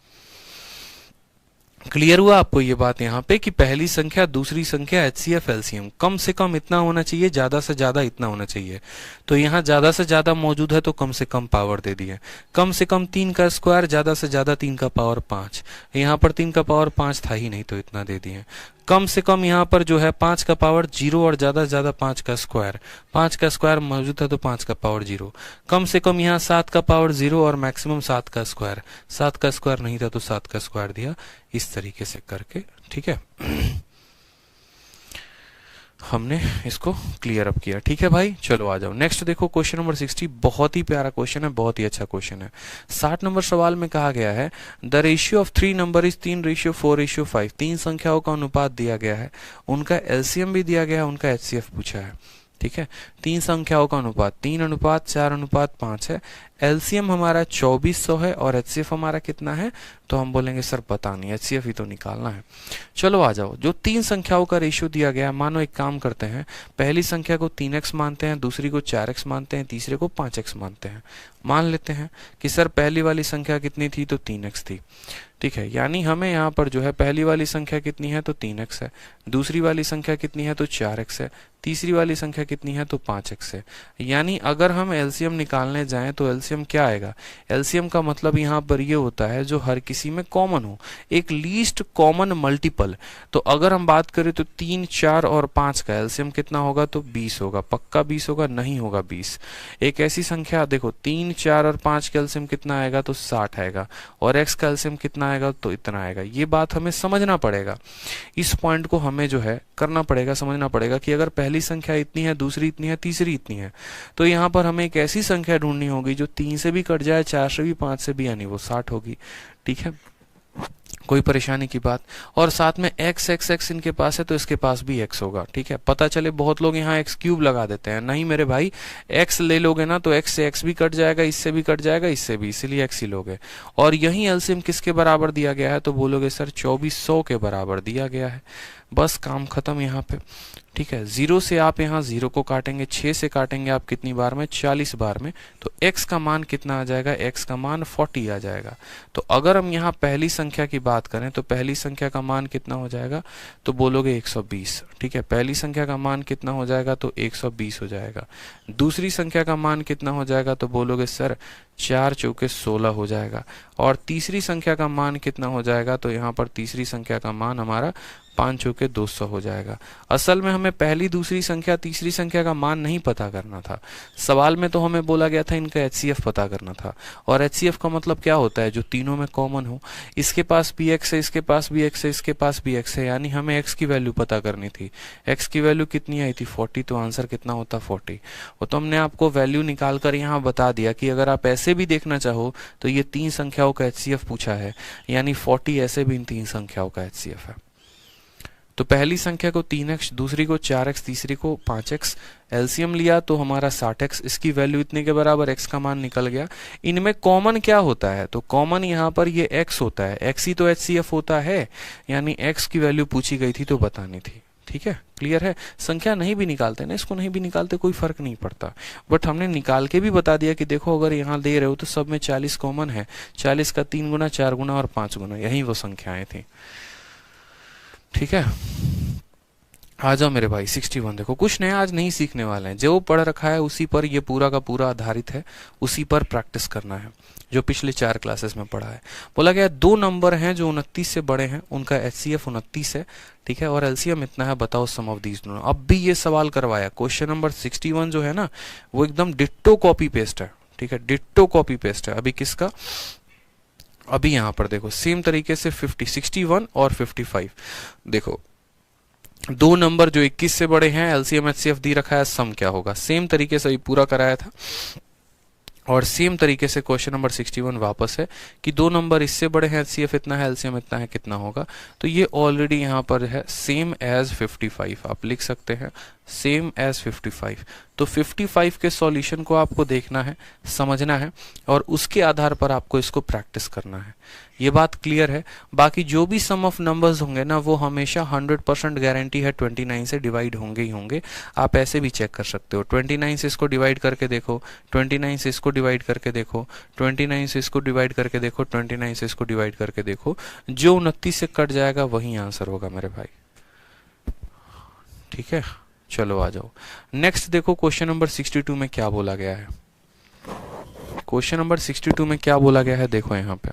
क्लियर हुआ आपको ये बात यहाँ पे कि पहली संख्या दूसरी संख्या एचसीएफ एलसीएम कम से कम इतना होना चाहिए, ज्यादा से ज्यादा इतना होना चाहिए। तो यहाँ ज्यादा से ज्यादा मौजूद है तो कम से कम पावर दे दिए। कम से कम 3 का स्क्वायर, ज्यादा से ज्यादा 3 का पावर 5, यहाँ पर 3 का पावर 5 था ही नहीं तो इतना दे दिए। कम से कम यहाँ पर जो है 5 का पावर 0 और ज्यादा से ज्यादा 5 का स्क्वायर, 5 का स्क्वायर मौजूद है तो 5 का पावर 0। कम से कम यहाँ 7 का पावर 0 और मैक्सिमम 7 का स्क्वायर, 7 का स्क्वायर नहीं था तो 7 का स्क्वायर दिया, इस तरीके से करके, ठीक है। हमने इसको क्लियर अप किया, ठीक है भाई। चलो आ जाओ नेक्स्ट देखो क्वेश्चन नंबर 60, बहुत ही प्यारा क्वेश्चन है, बहुत ही अच्छा क्वेश्चन है। 60 नंबर सवाल में कहा गया है the ratio of 3 number is 3:4:5। 3 संख्याओं का अनुपात दिया गया है, उनका एलसीएम भी दिया गया है, उनका एचसीएफ पूछा है, ठीक है। 3 संख्याओं का अनुपात 3:4:5 है, एलसीएम हमारा 2400 है और एचसीएफ हमारा कितना है, तो हम बोलेंगे सर पता नहीं, एचसीएफ ही तो निकालना है। चलो आ जाओ, जो तीन संख्याओं का रेशियो दिया गया है, मानो एक काम करते हैं, पहली संख्या को 3x मानते हैं, दूसरी को 4x मानते हैं, तीसरे को 5x मानते हैं। मान लेते हैं कि सर पहली वाली संख्या कितनी थी, तो 3x थी, ठीक है। यानी हमें यहाँ पर जो है पहली वाली संख्या कितनी है, तो 3x है, दूसरी वाली संख्या कितनी है, तो 4x है, तीसरी वाली संख्या कितनी है, तो 5x है। यानी अगर हम एलसीएम निकालने जाएं तो एलसीएम क्या आएगा, एलसीएम का मतलब यहाँ पर ये होता है जो हर किसी में कॉमन हो, एक लीस्ट कॉमन मल्टीपल। तो अगर हम बात करें तो 3, 4 और 5 का एलसीएम कितना होगा, तो 20 होगा, पक्का 20 होगा, नहीं होगा 20। एक ऐसी संख्या देखो 3, 4 और 5 का एलसीएम कितना आएगा, तो 60 आएगा, और x का एलसीएम कितना आएगा, तो इतना आएगा। ये बात हमें समझना पड़ेगा, इस पॉइंट को हमें जो है करना पड़ेगा, समझना पड़ेगा कि अगर पहली संख्या इतनी है, दूसरी इतनी है, तीसरी इतनी है, तो यहाँ पर हमें एक ऐसी संख्या ढूंढनी होगी जो 3 से भी कट जाए, 4 से भी, 5 से भी, यानी वो 60 होगी, ठीक है, कोई परेशानी की बात। और साथ में x x x इनके पास है तो इसके पास भी x होगा, ठीक है। पता चले बहुत लोग यहाँ x क्यूब लगा देते हैं, नहीं मेरे भाई, x ले लोगे ना तो x से x भी कट जाएगा, इससे भी कट जाएगा, इससे भी, इसीलिए x ही लोगे। और यही एलसीएम किसके बराबर दिया गया है, तो बोलोगे सर 2400 के बराबर दिया गया है, बस काम खत्म यहाँ पे, ठीक है। 0 से आप यहाँ 0 को काटेंगे, 6 से काटेंगे आप कितनी बार में, 40 बार में, तो x का मान कितना आ जाएगा, x का मान 40 आ जाएगा। तो अगर हम यहाँ पहली संख्या की बात करें तो पहली संख्या का मान कितना हो जाएगा, तो बोलोगे 120, ठीक है, पहली संख्या का मान कितना हो जाएगा, तो 120 हो जाएगा। दूसरी संख्या का मान कितना हो जाएगा, तो बोलोगे सर 4 चौके 16 हो जाएगा। और तीसरी संख्या का मान कितना हो जाएगा, तो यहाँ पर तीसरी संख्या का मान हमारा 5 चौके 200 हो जाएगा। असल में हमें पहली, दूसरी संख्या, तीसरी संख्या का मान नहीं पता करना था, सवाल में तो हमें बोला गया था इनका एचसीएफ पता करना था। और एचसीएफ का मतलब क्या होता है, जो तीनों में कॉमन हो, इसके पास भी x है, इसके पास भी x है, इसके पास भी x है, यानी हमें x की वैल्यू पता करनी थी। x की वैल्यू कितनी आई थी, 40, तो आंसर कितना होता, 40। और तो हमने आपको वैल्यू निकाल कर यहाँ बता दिया कि अगर आप ऐसे भी देखना चाहो तो ये तीन संख्याओं का एचसीएफ पूछा है, यानी 40 ऐसे भी इन तीन संख्याओं का एचसीएफ है। तो पहली संख्या को 3x, दूसरी को 4x, तीसरी को 5x, एलसीएम लिया तो हमारा 60x, इसकी वैल्यू इतने के बराबर, x का मान निकल गया। इनमें कॉमन क्या होता है, तो कॉमन यहाँ पर ये x होता है, x ही तो एचसीएफ होता है, यानी x की वैल्यू पूछी गई थी तो बतानी थी, ठीक है, क्लियर है। संख्या नहीं भी निकालते ना, इसको नहीं भी निकालते कोई फर्क नहीं पड़ता, बट हमने निकाल के भी बता दिया कि देखो अगर यहाँ दे रहे हो तो सब में 40 कॉमन है, 40 का 3 गुना, 4 गुना और 5 गुना, यही वो संख्याएं थी, ठीक है। आ जाओ मेरे भाई 61, देखो कुछ नया आज नहीं सीखने वाले हैं, जो पढ़ रखा है उसी पर ये पूरा का पूरा आधारित है, उसी पर प्रैक्टिस करना है जो पिछले 4 क्लासेस में पढ़ा है। बोला गया 2 नंबर हैं जो 29 से बड़े हैं, उनका एचसीएफ 29 है, ठीक है, और एलसीएम इतना है, बताओ सम ऑफ दीज दोनों। अब भी ये सवाल करवाया, क्वेश्चन नंबर 61 जो है ना वो एकदम डिट्टो कॉपी पेस्ट है, ठीक है, डिट्टो कॉपी पेस्ट है। अभी किसका, अभी यहाँ पर देखो सेम तरीके से 61 और 55, देखो 2 नंबर जो 21 से बड़े हैं, एलसीएम एचसीएफ दी रखा है, सम क्या होगा, सेम तरीके से पूरा कराया था। और सेम तरीके से क्वेश्चन नंबर 61 वापस है कि 2 नंबर इससे बड़े हैं, एचसीएफ इतना है, एलसीएम इतना है, कितना होगा, तो ये ऑलरेडी यहाँ पर है सेम एज 55, आप लिख सकते हैं सेम एज 55। तो 55 के सॉल्यूशन को आपको देखना है, समझना है, और उसके आधार पर आपको इसको प्रैक्टिस करना है, ये बात क्लियर है। बाकी जो भी सम ऑफ नंबर्स होंगे ना वो हमेशा 100% गारंटी है 29 से डिवाइड होंगे ही होंगे। आप ऐसे भी चेक कर सकते हो, 29 से इसको डिवाइड करके देखो, 29 से इसको डिवाइड करके देखो, 29 से इसको डिवाइड करके देखो, 29 से इसको डिवाइड करके देखो, जो 29 से कट जाएगा वही आंसर होगा मेरे भाई, ठीक है। चलो आ जाओ नेक्स्ट, देखो क्वेश्चन नंबर 62 में क्या बोला गया है। क्वेश्चन नंबर 62 में क्या बोला गया है, देखो यहाँ पे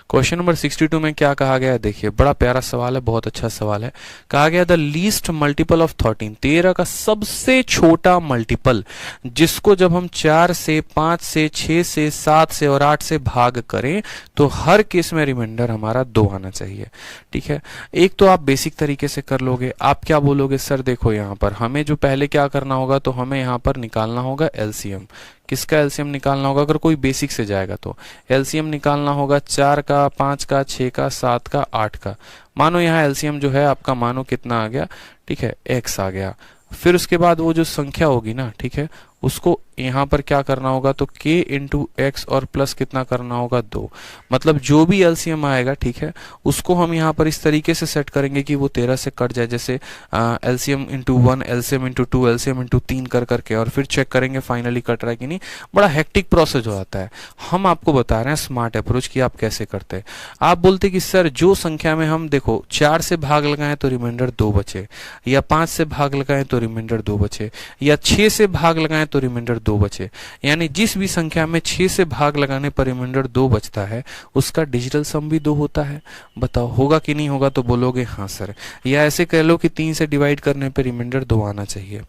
क्वेश्चन नंबर 62 में क्या कहा गया है, देखिए बड़ा प्यारा सवाल है, बहुत अच्छा सवाल है। कहा गया द लीस्ट मल्टीपल ऑफ 13 का सबसे छोटा मल्टीपल, जिसको जब हम 4 से 5 से 6 से 7 से और 8 से भाग करें तो हर केस में रिमाइंडर हमारा 2 आना चाहिए, ठीक है। एक तो आप बेसिक तरीके से कर लोगे, आप क्या बोलोगे सर, देखो यहाँ पर हमें जो पहले क्या करना होगा, तो हमें यहाँ पर निकालना होगा एलसीएम। किसका एलसीएम निकालना होगा, अगर कोई बेसिक से जाएगा तो एलसीएम निकालना होगा 4 का, 5 का, 6 का, 7 का, 8 का। मानो यहाँ एलसीएम जो है आपका, मानो कितना आ गया, ठीक है, x आ गया। फिर उसके बाद वो जो संख्या होगी ना, ठीक है, उसको यहाँ पर क्या करना होगा, तो k इंटू एक्स और प्लस कितना करना होगा 2। मतलब जो भी एलसीएम आएगा, ठीक है, उसको हम यहाँ पर इस तरीके से सेट करेंगे कि वो 13 से कट जाए, जैसे LCM into 1, LCM into 2, LCM into 3 कर करके, और फिर चेक करेंगे फाइनली कट रहा है कि नहीं। बड़ा हेक्टिक प्रोसेस हो जाता है। हम आपको बता रहे हैं स्मार्ट अप्रोच की आप कैसे करते हैं। आप बोलते कि सर जो संख्या में हम देखो 4 से भाग लगाएं तो रिमाइंडर 2 बचे, या 5 से भाग लगाएं तो रिमाइंडर 2 बचे, या 6 से भाग लगाएं तो रिमाइंडर 2 बचे, यानी जिस भी संख्या में 6 से भाग लगाने पर रिमाइंडर 2 बचता है उसका डिजिटल सम भी 2 होता है। बताओ होगा कि नहीं होगा, तो बोलोगे हाँ सर। या ऐसे कह लो कि 3 से डिवाइड करने पर रिमाइंडर 2 आना चाहिए,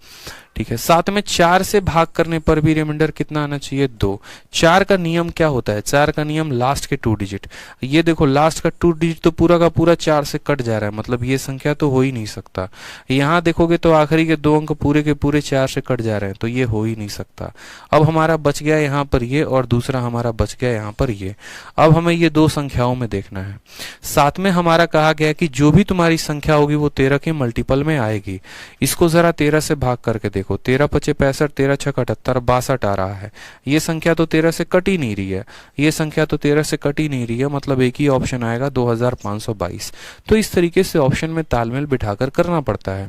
ठीक है। साथ में 4 से भाग करने पर भी रिमाइंडर कितना आना चाहिए, 2। 4 का नियम क्या होता है, 4 का नियम लास्ट के 2 डिजिट। ये देखो लास्ट का 2 डिजिट तो पूरा का पूरा 4 से कट जा रहा है, मतलब ये संख्या तो हो ही नहीं सकता। यहाँ देखोगे तो आखिरी के 2 अंक पूरे के पूरे 4 से कट जा रहे हैं, तो ये हो ही नहीं सकता। अब हमारा बच गया यहाँ पर ये, और दूसरा हमारा बच गया यहाँ पर ये। अब हमें ये 2 संख्याओं में देखना है। साथ में हमारा कहा गया कि जो भी तुम्हारी संख्या होगी वो 13 के मल्टीपल में आएगी। इसको जरा 13 से भाग करके देखो, 13 पचे 65, 13 छक 78, 62 आ रहा है। ये संख्या तो 13 से कट ही नहीं रही है, ये संख्या तो 13 से कट ही नहीं रही है, मतलब एक ही ऑप्शन आएगा 2522। तो इस तरीके से ऑप्शन में तालमेल बिठाकर करना पड़ता है।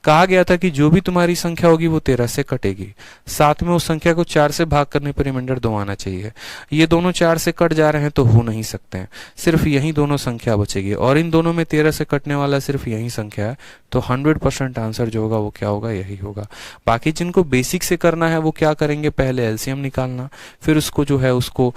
कहा गया था कि जो भी तुम्हारी संख्या होगी वो 13 से कटेगी, साथ में उस संख्या को 4 से भाग करने पर रिमाइंडर 2 आना चाहिए। ये दोनों 4 से कट जा रहे हैं तो हो नहीं सकते हैं, सिर्फ यही दोनों संख्या बचेगी, और इन दोनों में 13 से कटने वाला सिर्फ यही संख्या है। तो 100% आंसर जो होगा वो क्या होगा, यही होगा। बाकी जिनको बेसिक से करना है वो क्या करेंगे, पहले एलसीएम निकालना, फिर उसको जो है उसको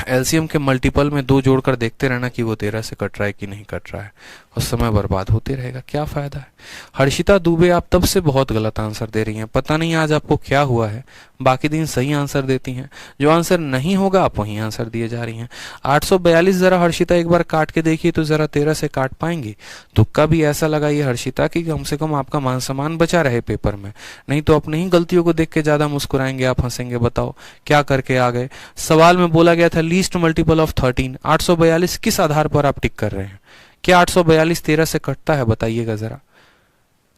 एलसीएम के मल्टीपल में 2 जोड़कर देखते रहना कि वो 13 से कट रहा है कि नहीं कट रहा है, और समय बर्बाद होते रहेगा, क्या फायदा है। हर्षिता दुबे, आप तब से बहुत गलत आंसर दे रही हैं, पता नहीं आज आपको क्या हुआ है। बाकी दिन सही आंसर देती हैं, जो आंसर नहीं होगा आप वही आंसर दिए जा रही हैं। 842 जरा हर्षिता एक बार काट के देखिए तो जरा 13 से काट पाएंगी। तुक्का भी ऐसा लगाइए हर्षिता कि कम से कम आपका मान सम्मान बचा रहे पेपर में, नहीं तो अपनी ही गलतियों को देख के ज्यादा मुस्कुराएंगे, आप हंसेंगे। बताओ क्या करके आ गए। सवाल में बोला गया था लीस्ट मल्टीपल ऑफ 13, 842 किस आधार पर आप टिक कर रहे हैं। क्या 842 13 से कटता है, बताइएगा जरा।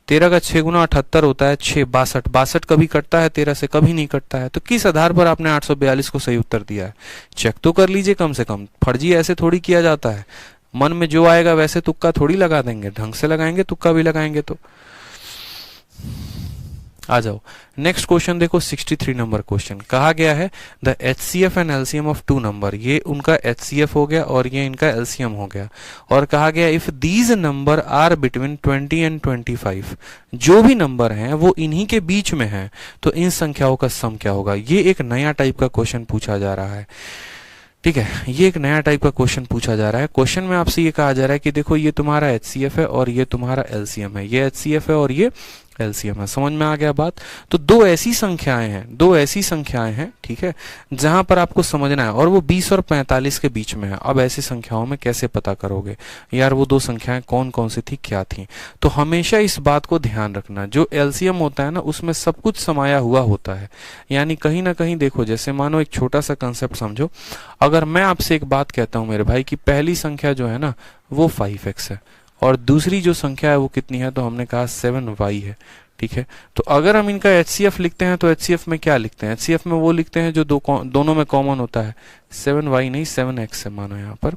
13 का 6 गुना 78 होता है, 6 62, 62 कभी कटता है 13 से, कभी नहीं कटता है। तो किस आधार पर आपने 842 को सही उत्तर दिया है, चेक तो कर लीजिए कम से कम। फर्जी ऐसे थोड़ी किया जाता है, मन में जो आएगा वैसे तुक्का थोड़ी लगा देंगे, ढंग से लगाएंगे तुक्का भी लगाएंगे। तो आ जाओ नेक्स्ट क्वेश्चन देखो, 63 नंबर क्वेश्चन। कहा गया है the HCF and LCM of 2 number, ये उनका HCF हो गया और ये इनका LCM हो गया। और कहा गया if these number are between 20 and 25, जो भी नंबर हैं वो इन्हीं के बीच में हैं, तो इन संख्याओं का सम क्या होगा। ये एक नया टाइप का क्वेश्चन पूछा जा रहा है, ठीक है, ये एक नया टाइप का क्वेश्चन पूछा जा रहा है। क्वेश्चन में आपसे ये कहा जा रहा है कि देखो ये तुम्हारा HCF है और ये तुम्हारा LCM है, ये HCF है और ये LCM है। समझ में आ गया बात। तो दो ऐसी संख्याएं हैं, ठीक है, जहां पर आपको समझना है, और वो 20 और 45 के बीच में है। अब ऐसी संख्याओं में कैसे पता करोगे यार वो 2 संख्याएं कौन कौन सी थी, क्या थी। तो हमेशा इस बात को ध्यान रखना, जो LCM होता है ना उसमें सब कुछ समाया हुआ होता है, यानी कहीं ना कहीं देखो, जैसे मानो एक छोटा सा कंसेप्ट समझो। अगर मैं आपसे एक बात कहता हूं मेरे भाई कि पहली संख्या जो है ना वो 5x है, और दूसरी जो संख्या है वो कितनी है, तो हमने कहा 7y है, ठीक है। तो अगर हम इनका HCF लिखते हैं तो HCF में क्या लिखते हैं, HCF में वो लिखते हैं जो दोनों में कॉमन होता है। 7y नहीं 7x है मानो यहाँ पर,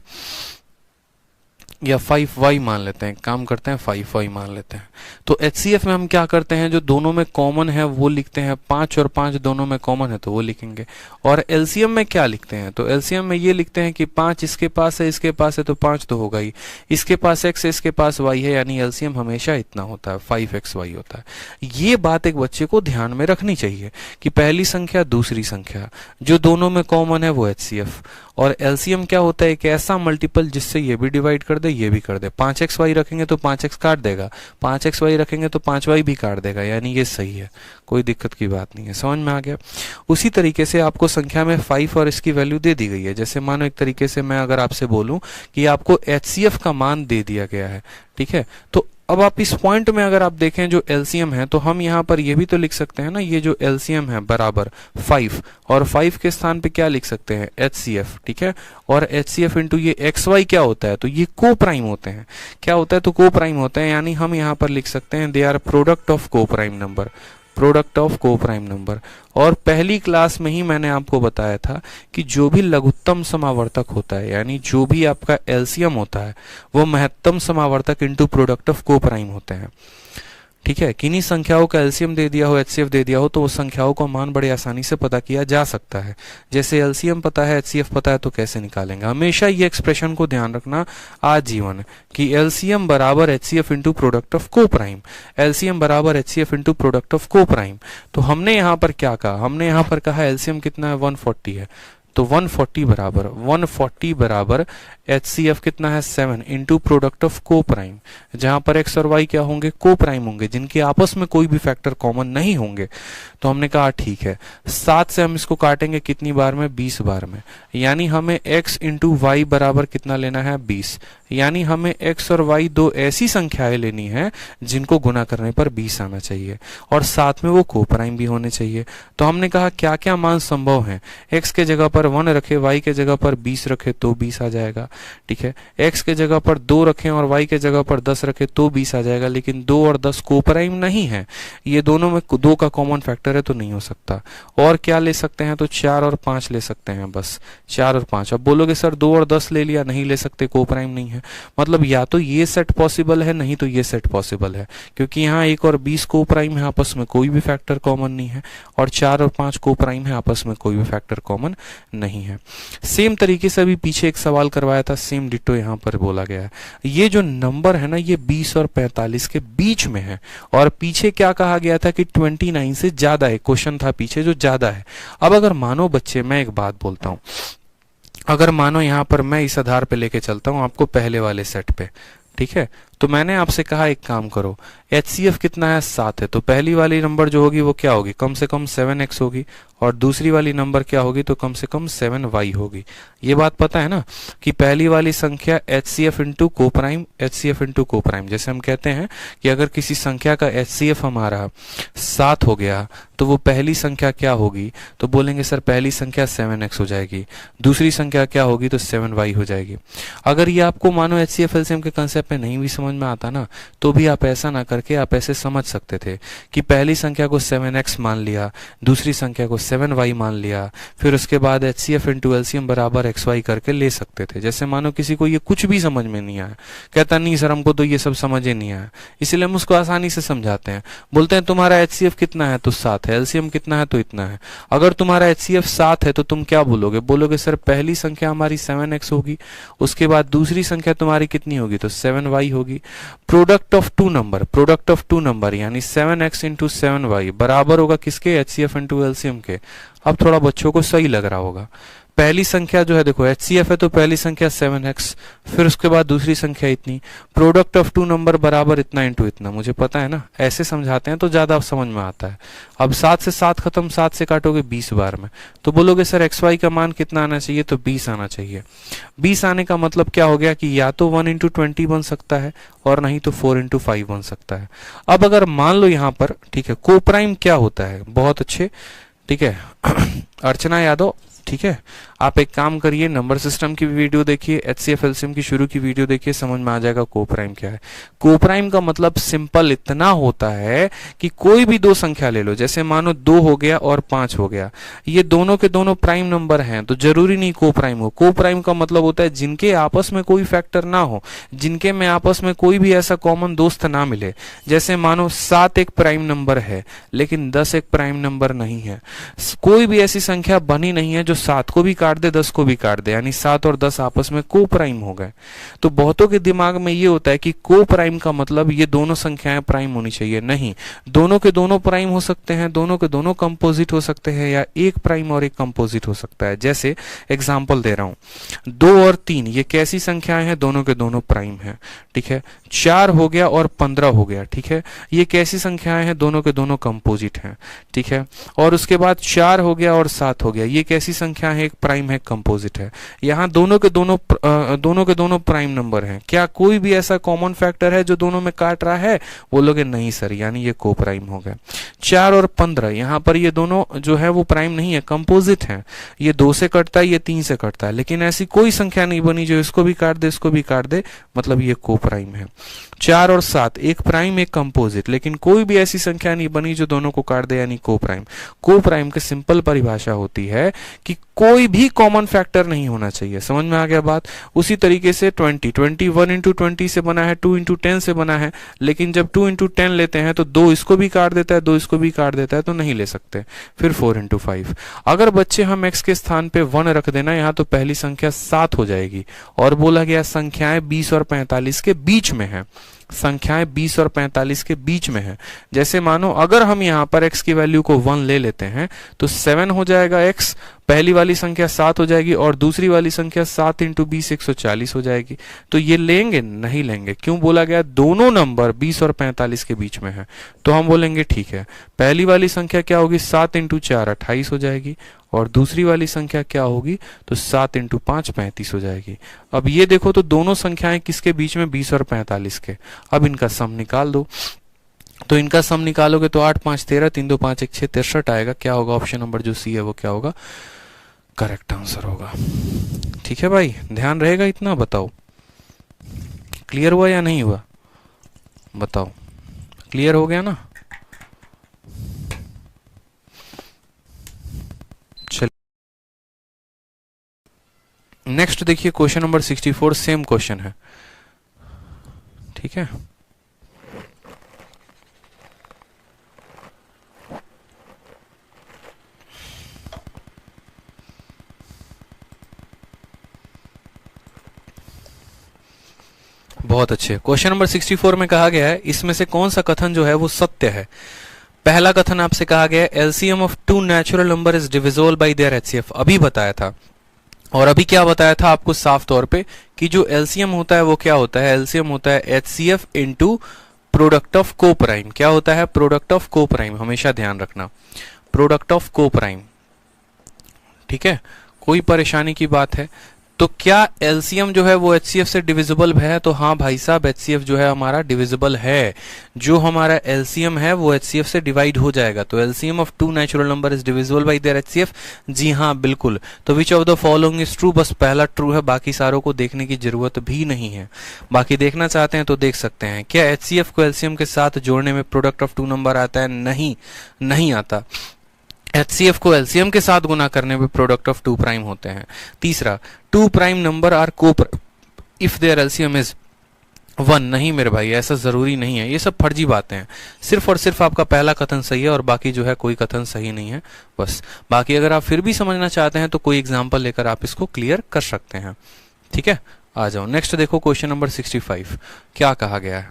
या 5y मान लेते हैं, काम करते हैं 5y मान लेते हैं। तो HCF में हम क्या करते हैं, जो दोनों में कॉमन है वो लिखते हैं, 5 और 5 दोनों में कॉमन है तो वो लिखेंगे। और LCM में क्या लिखते हैं, तो LCM में ये लिखते हैं कि 5 इसके पास है इसके पास है तो 5 तो होगा ही, इसके पास x है इसके पास y है, यानी LCM हमेशा इतना होता है, 5xy होता है। ये बात एक बच्चे को ध्यान में रखनी चाहिए कि पहली संख्या दूसरी संख्या जो दोनों में कॉमन है वो HCF, और LCM क्या होता है, एक ऐसा मल्टीपल जिससे ये भी डिवाइड कर दे ये भी कर दे। 5xy रखेंगे तो 5x काट देगा, 5xy रखेंगे तो 5y भी काट देगा, यानी ये सही है, कोई दिक्कत की बात नहीं है। समझ में आ गया। उसी तरीके से आपको संख्या में 5 और इसकी वैल्यू दे दी गई है। जैसे मानो एक तरीके से मैं अगर आपसे बोलूं कि आपको HCF का मान दे दिया गया है, ठीक है, तो अब आप इस पॉइंट में अगर आप देखें जो एलसीएम है, तो हम यहाँ पर ये भी तो लिख सकते हैं ना, ये जो एलसीएम है बराबर 5, और 5 के स्थान पे क्या लिख सकते हैं, HCF, ठीक है। और HCF इंटू ये XY क्या होता है, तो ये को प्राइम होते हैं। क्या होता है, तो को प्राइम होते हैं, यानी हम यहाँ पर लिख सकते हैं दे आर प्रोडक्ट ऑफ को प्राइम नंबर, प्रोडक्ट ऑफ को प्राइम नंबर। और पहली क्लास में ही मैंने आपको बताया था कि जो भी लघुत्तम समावर्तक होता है, यानी जो भी आपका एलसीएम होता है, वो महत्तम समावर्तक इंटू प्रोडक्ट ऑफ को प्राइम होते हैं, ठीक है। किन्हीं संख्याओं का एलसीएम दे दिया हो, एचसीएफ दे दिया हो, तो उस संख्याओं का मान बड़े आसानी से पता किया जा सकता है। जैसे एलसीएम पता है, एचसीएफ पता है, तो कैसे निकालेंगे। हमेशा ये एक्सप्रेशन को ध्यान रखना आजीवन कि एलसीएम बराबर एचसीएफ इंटू प्रोडक्ट ऑफ को प्राइम, एलसीएम बराबर एचसीएफ इंटू प्रोडक्ट ऑफ को प्राइम। तो हमने यहाँ पर क्या कहा, हमने यहाँ पर कहा एलसीएम कितना है, 140 है, तो 140 बराबर HCF कितना है, 7 इंटू प्रोडक्ट ऑफ को प्राइम, जहां पर x और y क्या होंगे, को प्राइम होंगे, जिनके आपस में कोई भी फैक्टर कॉमन नहीं होंगे। तो हमने कहा ठीक है, 7 से हम इसको काटेंगे कितनी बार में, 20 बार में, यानी हमें x इंटू वाई बराबर कितना लेना है, 20, यानी हमें x और y दो ऐसी संख्याएं लेनी है जिनको गुना करने पर 20 आना चाहिए, और साथ में वो को प्राइम भी होने चाहिए। तो हमने कहा क्या क्या मान संभव हैं, x के जगह पर 1 रखे, y के जगह पर 20 रखे तो 20 आ जाएगा, ठीक है। x के जगह पर 2 रखें और y के जगह पर 10 रखे तो 20 आ जाएगा, लेकिन 2 और 10 को प्राइम नहीं है, ये दोनों में 2 का कॉमन फैक्टर है, तो नहीं हो सकता। और क्या ले सकते हैं, तो 4 और 5 ले सकते हैं, बस 4 और 5। अब बोलोगे सर 2 और 10 ले लिया, नहीं ले सकते, को प्राइम नहीं है। मतलब या तो ये सेट पॉसिबल है, नहीं तो ये सेट पॉसिबल है, क्योंकि यहाँ 1 और 20 को प्राइम है, आपस में कोई भी फैक्टर कॉमन नहीं है, और 4 और 5 को प्राइम है, आपस में कोई भी फैक्टर कॉमन नहीं है। सेम तरीके से अभी पीछे एक सवाल करवाया था, सेम डिटो यहाँ पर बोला गया है। ये जो नंबर है ना, ये 20 और 45 के बीच में है, और पीछे क्या कहा गया था कि 29 से ज्यादा है, क्वेश्चन था पीछे जो ज्यादा है। अब अगर मानो बच्चे, मैं एक बात बोलता हूं, अगर मानो यहां पर मैं इस आधार पे लेके चलता हूं आपको पहले वाले सेट पे, ठीक है, तो मैंने आपसे कहा एक काम करो, HCF कितना है, 7 है, तो पहली वाली नंबर जो होगी वो क्या होगी, कम से कम 7x होगी, और दूसरी वाली नंबर क्या होगी, तो कम से कम 7y होगी। ये बात पता है ना कि पहली वाली संख्या HCF इंटू को प्राइम, HCF इंटू को प्राइम। जैसे हम कहते हैं कि अगर किसी संख्या का HCF हमारा 7 हो गया, तो वो पहली संख्या क्या होगी, तो बोलेंगे सर पहली संख्या 7x हो जाएगी, दूसरी संख्या क्या होगी, तो 7y हो जाएगी। अगर ये आपको मानो HCF LCM के कंसेप्ट में नहीं भी समझ में आता ना, तो भी आप ऐसा ना करके आप ऐसे समझ सकते थे कि पहली संख्या को 7x मान लिया, दूसरी संख्या को 7y मान लिया, फिर उसके बाद HCF इंटू LCM बराबर XY करके ले सकते थे। जैसे मानो किसी को ये कुछ भी समझ में नहीं आया, कहता नहीं सर हमको तो ये सब समझ ही नहीं आया, इसलिए हम उसको आसानी से समझाते हैं, बोलते हैं तुम्हारा HCF कितना है, तो 7 है, LCM कितना है, तो इतना है। अगर तुम्हारा HCF 7 है तो तुम क्या बोलोगे, बोलोगे सर पहली संख्या हमारी 7x होगी, उसके बाद दूसरी संख्या तुम्हारी कितनी होगी, तो 7y होगी। प्रोडक्ट ऑफ टू नंबर यानी 7x इंटू 7y बराबर होगा किसके, HCF इंटू LCM के। अब थोड़ा बच्चों को सही लग रहा होगा, पहली संख्या जो है देखो HCF है, तो पहली संख्या 7x, फिर उसके बाद दूसरी संख्या इतनी, प्रोडक्ट ऑफ टू नंबर बराबर इतना इंटू इतना। मुझे पता है ना, ऐसे समझाते हैं तो ज्यादा समझ में आता है। अब 7 से 7 खत्म, 7 से काटोगे 20 बार में, तो बोलोगे सर XY का मान कितना आना चाहिए, तो 20 आना चाहिए। 20 आने का मतलब क्या हो गया कि या तो 1 इंटू 20 बन सकता है, और नहीं तो 4 इंटू 5 बन सकता है। अब अगर मान लो यहाँ पर, ठीक है, को प्राइम क्या होता है, बहुत अच्छे, ठीक है अर्चना यादव, ठीक है, आप एक काम करिए, नंबर सिस्टम की वीडियो देखिए, HCF LCM की शुरू की वीडियो देखिए, समझ में आ जाएगा को प्राइम क्या है। को प्राइम का मतलब सिंपल इतना होता है कि कोई भी दो संख्या ले लो, जैसे मानो 2 हो गया और 5 हो गया, ये दोनों के दोनों प्राइम नंबर हैं, तो जरूरी नहीं को प्राइम हो। को प्राइम का मतलब होता है जिनके आपस में कोई फैक्टर ना हो, जिनके में आपस में कोई भी ऐसा कॉमन दोस्त ना मिले। जैसे मानो 7 एक प्राइम नंबर है, लेकिन 10 एक प्राइम नंबर नहीं है। कोई भी ऐसी संख्या बनी नहीं है जो 7 को भी काट दे 10 को भी काट दे, यानी 7 और 10 आपस में को प्राइम हो गए। तो बहुतों के दिमाग में ये होता है कि को प्राइम का मतलब ये दोनों संख्याएं प्राइम होनी चाहिए। नहीं, दोनों के दोनों प्राइम हो सकते हैं, दोनों के दोनों कंपोजिट हो सकते हैं, या एक प्राइम और एक कंपोजिट हो सकता है। जैसे एग्जांपल दे रहा हूं, 2 और 3 ये कैसी संख्याएं हैं, दोनों के दोनों प्राइम है, ठीक है। 4 हो गया और 15 हो गया, ठीक है, ये कैसी संख्याएं हैं, दोनों के दोनों कंपोजिट हैं, ठीक है। और उसके बाद 4 हो गया और 7 हो गया, ये कैसी संख्या है, एक प्राइम है, कंपोजिट है। यहाँ दोनों के दोनों प्राइम नंबर हैं। क्या कोई भी ऐसा कॉमन फैक्टर है जो दोनों में काट रहा है? बोलोगे नहीं सर, यानी ये को प्राइम हो गए। 4 और 15, यहाँ पर ये दोनों जो है वो प्राइम नहीं है, कंपोजिट है। ये 2 से कटता है, ये 3 से कटता है, लेकिन ऐसी कोई संख्या नहीं बनी जो इसको भी काट दे इसको भी काट दे, मतलब ये को प्राइम है। 4 और 7, एक प्राइम एक कंपोजिट, लेकिन कोई भी ऐसी संख्या नहीं बनी जो दोनों को काट दे, यानी को प्राइम। को प्राइम की सिंपल परिभाषा होती है कि कोई भी कॉमन फैक्टर नहीं होना चाहिए। समझ में आ गया बात? उसी तरीके से 20 1 इंटू 20 से बना है, 2 इंटू 10 से बना है, लेकिन जब 2 इंटू 10 लेते हैं तो 2 इसको भी काट देता है, 2 इसको भी काट देता है, तो नहीं ले सकते। फिर 4 इंटू 5। अगर बच्चे हम x के स्थान पे 1 रख देना, यहाँ तो पहली संख्या 7 हो जाएगी। और बोला गया संख्याएं 20 और 45 के बीच में है। संख्याएं 20 और 45 के बीच में है। जैसे मानो अगर हम यहाँ पर x की वैल्यू को 1 ले लेते हैं तो 7 हो जाएगा x, पहली वाली संख्या 7 हो जाएगी, और दूसरी वाली संख्या 7 इंटू 20 140 हो जाएगी। तो ये लेंगे? नहीं लेंगे। क्यों? बोला गया दोनों नंबर 20 और 45 के बीच में है। तो हम बोलेंगे ठीक है, पहली वाली संख्या क्या होगी? 7 इंटू 4 28 हो जाएगी, और दूसरी वाली संख्या क्या होगी? तो 7 इंटू 5 35 हो जाएगी। अब ये देखो तो दोनों संख्याएं किसके बीच में? 20 और 45 के। अब इनका सम निकाल दो। तो इनका सम निकालोगे तो 8 5 13, 3 2 5 1 6 63 आएगा। क्या होगा? ऑप्शन नंबर जो सी है वो क्या होगा? करेक्ट आंसर होगा। ठीक है भाई, ध्यान रहेगा इतना? बताओ क्लियर हुआ या नहीं हुआ? बताओ क्लियर हो गया ना? नेक्स्ट देखिए क्वेश्चन नंबर 64, सेम क्वेश्चन है। ठीक है, बहुत अच्छे। क्वेश्चन नंबर 64 में कहा गया है इसमें से कौन सा कथन जो है वो सत्य है? पहला कथन आपसे कहा गया है LCM of two natural number is divisible by their HCF. अभी बताया था, और अभी क्या बताया था आपको साफ तौर पे कि जो एलसीएम होता है वो क्या होता है? एलसीएम होता है एचसीएफ इनटू प्रोडक्ट ऑफ को प्राइम। क्या होता है? प्रोडक्ट ऑफ को प्राइम। हमेशा ध्यान रखना, प्रोडक्ट ऑफ को प्राइम। ठीक है, कोई परेशानी की बात है? तो क्या एलसीएम जो है वो एचसीएफ से डिविजिबल है? तो हाँ भाई साहब, एचसीएफ जो है हमारा डिविजिबल है। जो हमारा एलसीएम है वो एचसीएफ से डिवाइड हो जाएगा। तो LCM of two natural number is divisible by their HCF. जी हाँ बिल्कुल। तो which of the following is true? बस पहला ट्रू है, बाकी सारों को देखने की जरूरत भी नहीं है। बाकी देखना चाहते हैं तो देख सकते हैं। क्या एचसीएफ को एलसीएम के साथ जोड़ने में प्रोडक्ट ऑफ टू नंबर आता है? नहीं, नहीं आता। एचसीएफ को एलसीएम के साथ गुना करने पे प्रोडक्ट ऑफ टू प्राइम होते हैं। तीसरा, टू प्राइम नंबर आर को इफ देयर एलसीएम इज 1। नहीं मेरे भाई, ऐसा जरूरी नहीं है। ये सब फर्जी बातें हैं। सिर्फ और सिर्फ आपका पहला कथन सही है और बाकी जो है कोई कथन सही नहीं है। बस बाकी अगर आप फिर भी समझना चाहते हैं तो कोई एग्जाम्पल लेकर आप इसको क्लियर कर सकते हैं। ठीक है, आ जाओ नेक्स्ट देखो क्वेश्चन नंबर 65 क्या कहा गया है।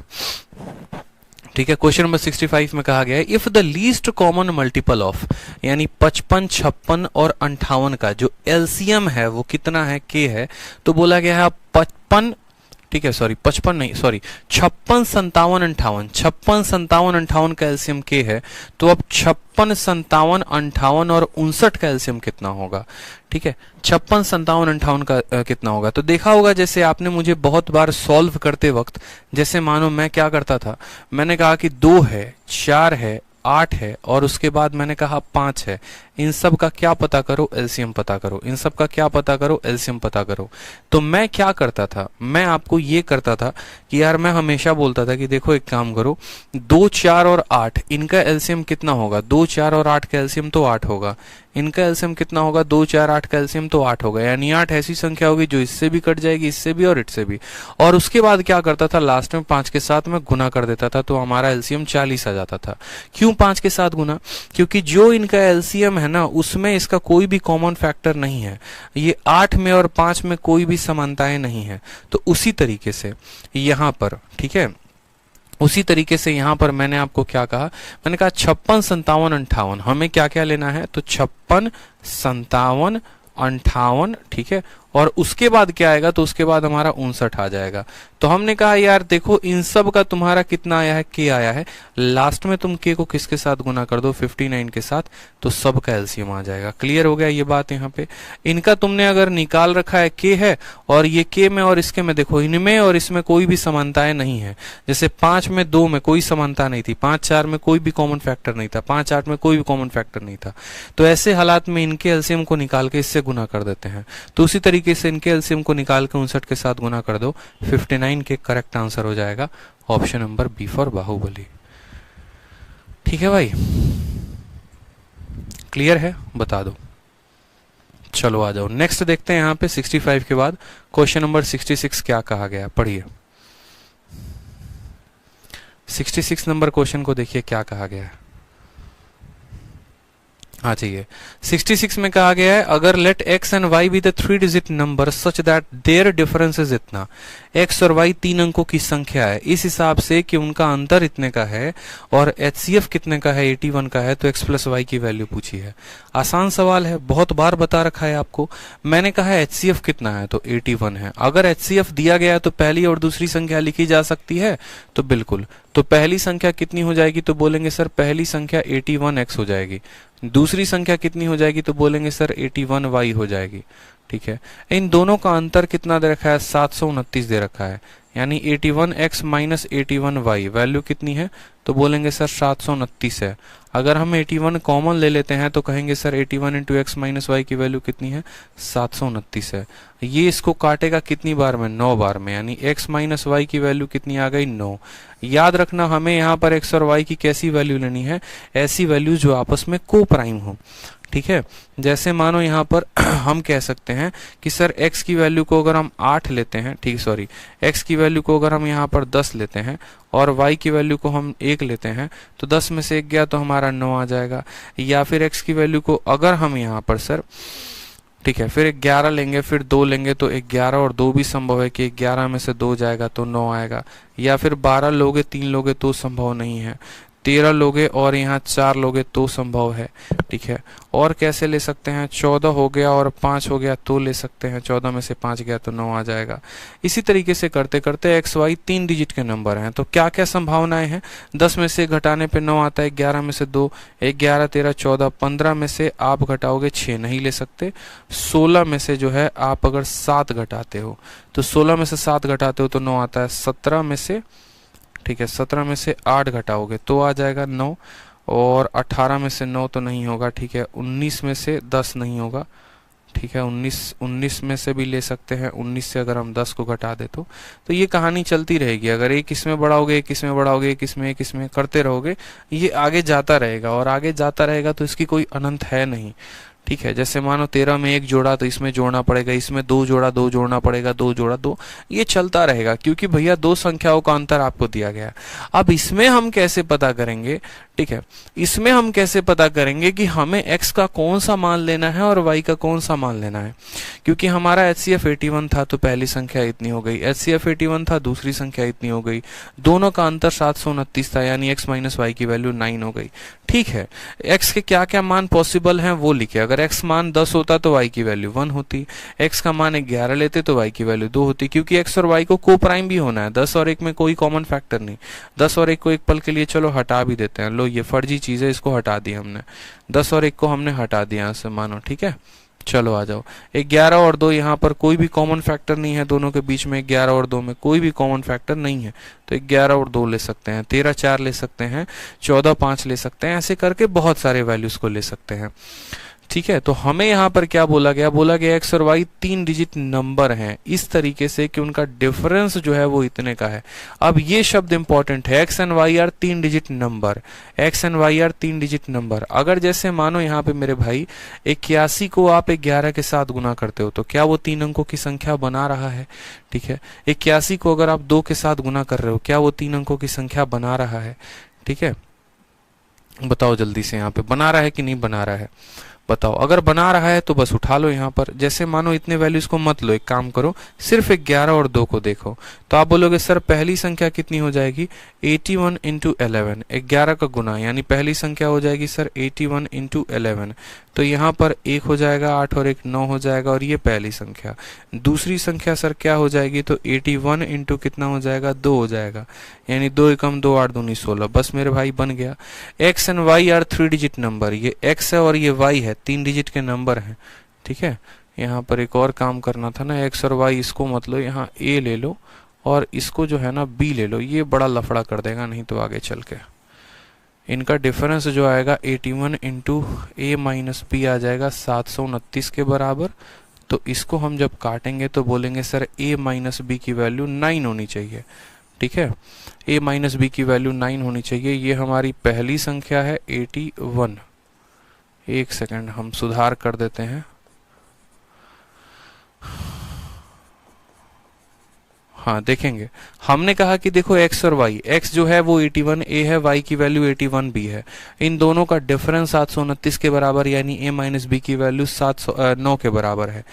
ठीक है, क्वेश्चन नंबर 65 में कहा गया है if the least common multiple of, यानी 55 56 और 58 का जो एलसीएम है वो कितना है? के है। तो बोला गया है 55, ठीक है सॉरी 55 नहीं सॉरी 56 57 58, 56 57 58 का एलसीएम के है। तो अब 56 57 58 और 59 का एलसीएम कितना होगा? ठीक है, 56 57 58 का कितना होगा? तो देखा होगा जैसे आपने मुझे बहुत बार सॉल्व करते वक्त, जैसे मानो मैं क्या करता था, मैंने कहा कि 2 है 4 है 8 है और उसके बाद मैंने कहा 5 है। इन सब का क्या पता करो? एलसीएम पता करो। इन सब का क्या पता करो? एलसीएम पता करो। तो मैं क्या करता था? मैं आपको ये करता था कि यार मैं हमेशा बोलता था कि देखो एक काम करो, 2 4 और 8 इनका एलसीएम कितना होगा? 2 4 और 8 का एलसीएम तो 8 होगा। इनका एलसीएम कितना होगा? 2 4 8 का एलसीएम तो 8 होगा। यानी 8 ऐसी संख्या होगी जो इससे भी कट जाएगी, इससे भी और इससे भी। और उसके बाद क्या करता था? लास्ट में 5 के साथ मैं गुना कर देता था, तो हमारा एलसीएम 40 आ जाता था। क्यों 5 के साथ गुना? क्योंकि जो इनका एलसीएम है ना, उसमें इसका कोई भी कॉमन फैक्टर नहीं है। ये 8 में और 5 में कोई भी समानताएं नहीं है। तो उसी तरीके से यहाँ पर, ठीक है, उसी तरीके से यहां पर मैंने आपको क्या कहा? मैंने कहा 56 57 58 हमें क्या क्या लेना है? तो 56 57 58, ठीक है, और उसके बाद क्या आएगा, तो उसके बाद हमारा 59 आ जाएगा। तो हमने कहा यार देखो इन सब का तुम्हारा कितना आया है, के आया है, लास्ट में तुम के को किसके साथ गुना कर दो, 59 के साथ, तो सब का एलसीएम आ जाएगा। क्लियर हो गया ये बात यहाँ पे। इनका तुमने अगर निकाल रखा है के है, और ये के में और इसके में देखो, इनमें और इसमें कोई भी समानताएं नहीं है। जैसे 5 में 2 में कोई समानता नहीं थी, 5 4 में कोई भी कॉमन फैक्टर नहीं था, 5 8 में कोई भी कॉमन फैक्टर नहीं था। तो ऐसे हालात में इनके एलसीएम को निकाल के इससे गुना कर देते हैं। तो उसी तरीके से इनके एलसीएम को निकाल के 59 के साथ गुना कर दो, 59 के करेक्ट आंसर हो जाएगा option number B for Bahubali. ठीक है भाई, क्लियर है, बता दो। चलो आ जाओ, नेक्स्ट देखते हैं यहाँ पे 65 के बाद क्वेश्चन नंबर 66 क्या कहा गया, पढ़िए। 66 नंबर क्वेश्चन को देखिए क्या कहा गया है। आ जाइए, 66 में कहा गया है अगर let x and y be the 3 digit number such that their difference is इतना, x और y 3 अंकों की संख्या है इस हिसाब से कि उनका अंतर इतने का है और HCF कितने का है, 81 का है, तो x प्लस वाई की वैल्यू पूछी है। आसान सवाल है, बहुत बार बता रखा है आपको। मैंने कहा है HCF कितना है, तो 81 है। अगर HCF दिया गया है तो पहली और दूसरी संख्या लिखी जा सकती है, तो बिल्कुल। तो पहली संख्या कितनी हो जाएगी, तो बोलेंगे सर पहली संख्या 81x हो जाएगी। दूसरी संख्या कितनी हो जाएगी, तो बोलेंगे सर 81y हो जाएगी। ठीक है, इन दोनों का अंतर कितना दे रखा है, 729 दे रखा है, यानी 81x माइनस 81y वैल्यू कितनी है, तो बोलेंगे सर 729 है। अगर हम 81 कॉमन ले लेते हैं तो कहेंगे sir 81 into X minus Y की वैल्यू कितनी है, 729 है। ये इसको काटेगा कितनी बार में, 9 बार में, यानी x माइनस वाई की वैल्यू कितनी आ गई, 9। याद रखना हमें यहाँ पर x और y की कैसी वैल्यू लेनी है, ऐसी वैल्यू जो आपस में को प्राइम हो। ठीक है, जैसे मानो यहाँ पर हम कह सकते हैं कि सर x की वैल्यू को अगर हम 8 लेते हैं, ठीक सॉरी, x की वैल्यू को अगर हम यहाँ पर 10 लेते हैं और y की वैल्यू को हम 1 लेते हैं, तो 10 में से 1 गया तो हमारा 9 आ जाएगा। या फिर x की वैल्यू को अगर हम यहाँ पर सर, ठीक है, फिर 11 लेंगे, फिर 2 लेंगे, तो 11 और 2 भी संभव है कि 11 में से 2 जाएगा तो 9 आएगा। या फिर 12 लोगे 3 लोगे तो संभव नहीं है, 13 लोगे और यहाँ 4 लोगे तो संभव है। ठीक है, और कैसे ले सकते हैं, 14 हो गया और 5 हो गया तो ले सकते हैं, 14 में से 5 गया तो 9 आ जाएगा। इसी तरीके से करते करते एक्स वाई 3 डिजिट के नंबर हैं, तो क्या क्या संभावनाएं हैं, 10 में से घटाने पे 9 आता है, 11 में से 2, 11 13 14, 15 में से आप घटाओगे 6 नहीं ले सकते, 16 में से जो है आप अगर 7 घटाते हो तो 16 में से 7 घटाते हो तो 9 आता है, 17 में से, ठीक है, 17 में से 8 घटाओगे तो आ जाएगा 9, और 18 में से 9 तो नहीं होगा। ठीक है, 19 में से 10 नहीं होगा। ठीक है, 19 में से भी ले सकते हैं, 19 से अगर हम 10 को घटा दे तो ये कहानी चलती रहेगी। अगर एक इसमें बढ़ाओगे, एक इसमें बढ़ाओगे, एक इसमें करते रहोगे, ये आगे जाता रहेगा, और आगे जाता रहेगा तो इसकी कोई अनंत है नहीं। ठीक है, जैसे मानो 13 में 1 जोड़ा तो इसमें जोड़ना पड़ेगा, इसमें 2 जोड़ा 2 जोड़ना पड़ेगा, 2 जोड़ा 2, ये चलता रहेगा, क्योंकि भैया 2 संख्याओं का अंतर आपको दिया गया है। अब इसमें हम कैसे पता करेंगे, ठीक है, इसमें हम कैसे पता करेंगे कि हमें x का कौन सा मान लेना है और y का कौन सा मान लेना है, क्योंकि हमारा HCF 81 था तो पहली संख्या इतनी हो गई, HCF 81 था दूसरी संख्या इतनी हो गई, दोनों का अंतर 729 था, यानी x माइनस वाई की वैल्यू 9 हो गई। ठीक है, x के क्या क्या मान पॉसिबल हैं वो लिखे। अगर x मान 10 होता तो y की वैल्यू 1 होती, x का मान 11 लेते तो y की वैल्यू 2 होती, क्योंकि x और y को को प्राइम भी होना है, 10 और 1 में कोई कॉमन फैक्टर नहीं, 10 और 1 को एक पल के लिए चलो हटा भी देते हैं, लो ये फर्जी चीज है, इसको हटा दी हमने, 10 और 1 को हमने हटा दिया यहाँ से मानो। ठीक है, चलो आ जाओ, 11 और 2 यहाँ पर कोई भी कॉमन फैक्टर नहीं है, दोनों के बीच में 11 और 2 में कोई भी कॉमन फैक्टर नहीं है, तो 11 और 2 ले सकते हैं, 13 4 ले सकते हैं, 14 5 ले सकते हैं, ऐसे करके बहुत सारे वैल्यूज को ले सकते हैं। ठीक है, तो हमें यहाँ पर क्या बोला गया, बोला गया x और y 3 डिजिट नंबर हैं इस तरीके से कि उनका डिफरेंस जो है वो इतने का है। अब ये शब्द इंपॉर्टेंट है, x and y are 3 digit number, x and y are 3 digit number. अगर जैसे मानो यहाँ पे मेरे भाई 81 को आप 11 के साथ गुना करते हो तो क्या वो 3 अंकों की संख्या बना रहा है। ठीक है, 81 को अगर आप 2 के साथ गुना कर रहे हो, क्या वो 3 अंकों की संख्या बना रहा है। ठीक है, बताओ जल्दी से, यहाँ पे बना रहा है कि नहीं बना रहा है, बताओ। अगर बना रहा है तो बस उठा लो यहाँ पर। जैसे मानो इतने वैल्यूज को मत लो, एक काम करो, सिर्फ 11 और 2 को देखो। तो आप बोलोगे सर पहली संख्या कितनी हो जाएगी, 81 इंटू 11, 11 का गुना, यानी पहली संख्या हो जाएगी सर 81 इंटू 11। तो यहाँ पर 1 हो जाएगा, 8 और 1 9 हो जाएगा, और ये पहली संख्या। दूसरी संख्या सर क्या हो जाएगी, तो 81 इंटू कितना हो जाएगा, 2 हो जाएगा, यानी 2 एकम 2 8 दूनी 16। बस मेरे भाई बन गया। X and Y are 3 digit number, ये एक्स है और ये वाई है, 3 डिजिट के नंबर हैं, ठीक है। यहाँ पर एक और काम करना था ना, एक्स और वाई, इसको मत लो, यहाँ ए ले लो, और इसको जो है ना बी ले लो। ये बड़ा लफड़ा कर देगा नहीं तो आगे चल के। इनका डिफरेंस जो आएगा 81 इंटू ए माइनस बी आ जाएगा 729 के बराबर। तो इसको हम जब काटेंगे तो बोलेंगे सर a माइनस बी की वैल्यू 9 होनी चाहिए, ठीक है। a माइनस बी की वैल्यू 9 होनी चाहिए। ये हमारी पहली संख्या है 81। एक सेकंड हम सुधार कर देते हैं। हाँ देखेंगे, हमने कहा कि देखो x और y, x जो है वो 81a है, y की वैल्यू 81b है। इन दोनों का डिफरेंस 729 के बराबर, यानी a माइनस बी की वैल्यू 9 के बराबर है,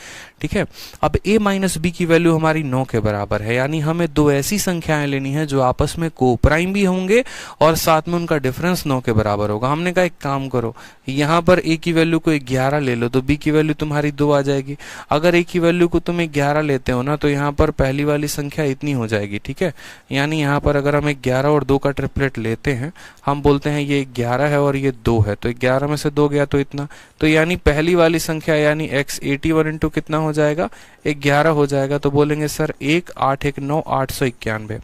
ठीक है। अब a माइनस बी की वैल्यू हमारी 9 के बराबर है, यानी हमें दो ऐसी संख्याएं लेनी है जो आपस में कोप्राइम भी होंगे और साथ में उनका डिफरेंस 9 के बराबर होगा। हमने कहा एक काम करो, यहाँ पर a की वैल्यू को 11 ले लो तो b की वैल्यू तुम्हारी 2 आ जाएगी। अगर a की वैल्यू को तुम 11 लेते हो ना, तो यहाँ पर पहली वाली संख्या इतनी हो जाएगी, ठीक है। यानी यहाँ पर अगर हम 11 और 2 का ट्रिपलेट लेते हैं, हम बोलते हैं ये 11 है और ये 2 है, तो 11 में से 2 गया तो इतना, तो यानी पहली वाली संख्या यानी x 81 इंटू कितना हो जाएगा, 11 हो जाएगा। तो बोलेंगे सर 1 8 1 9 891।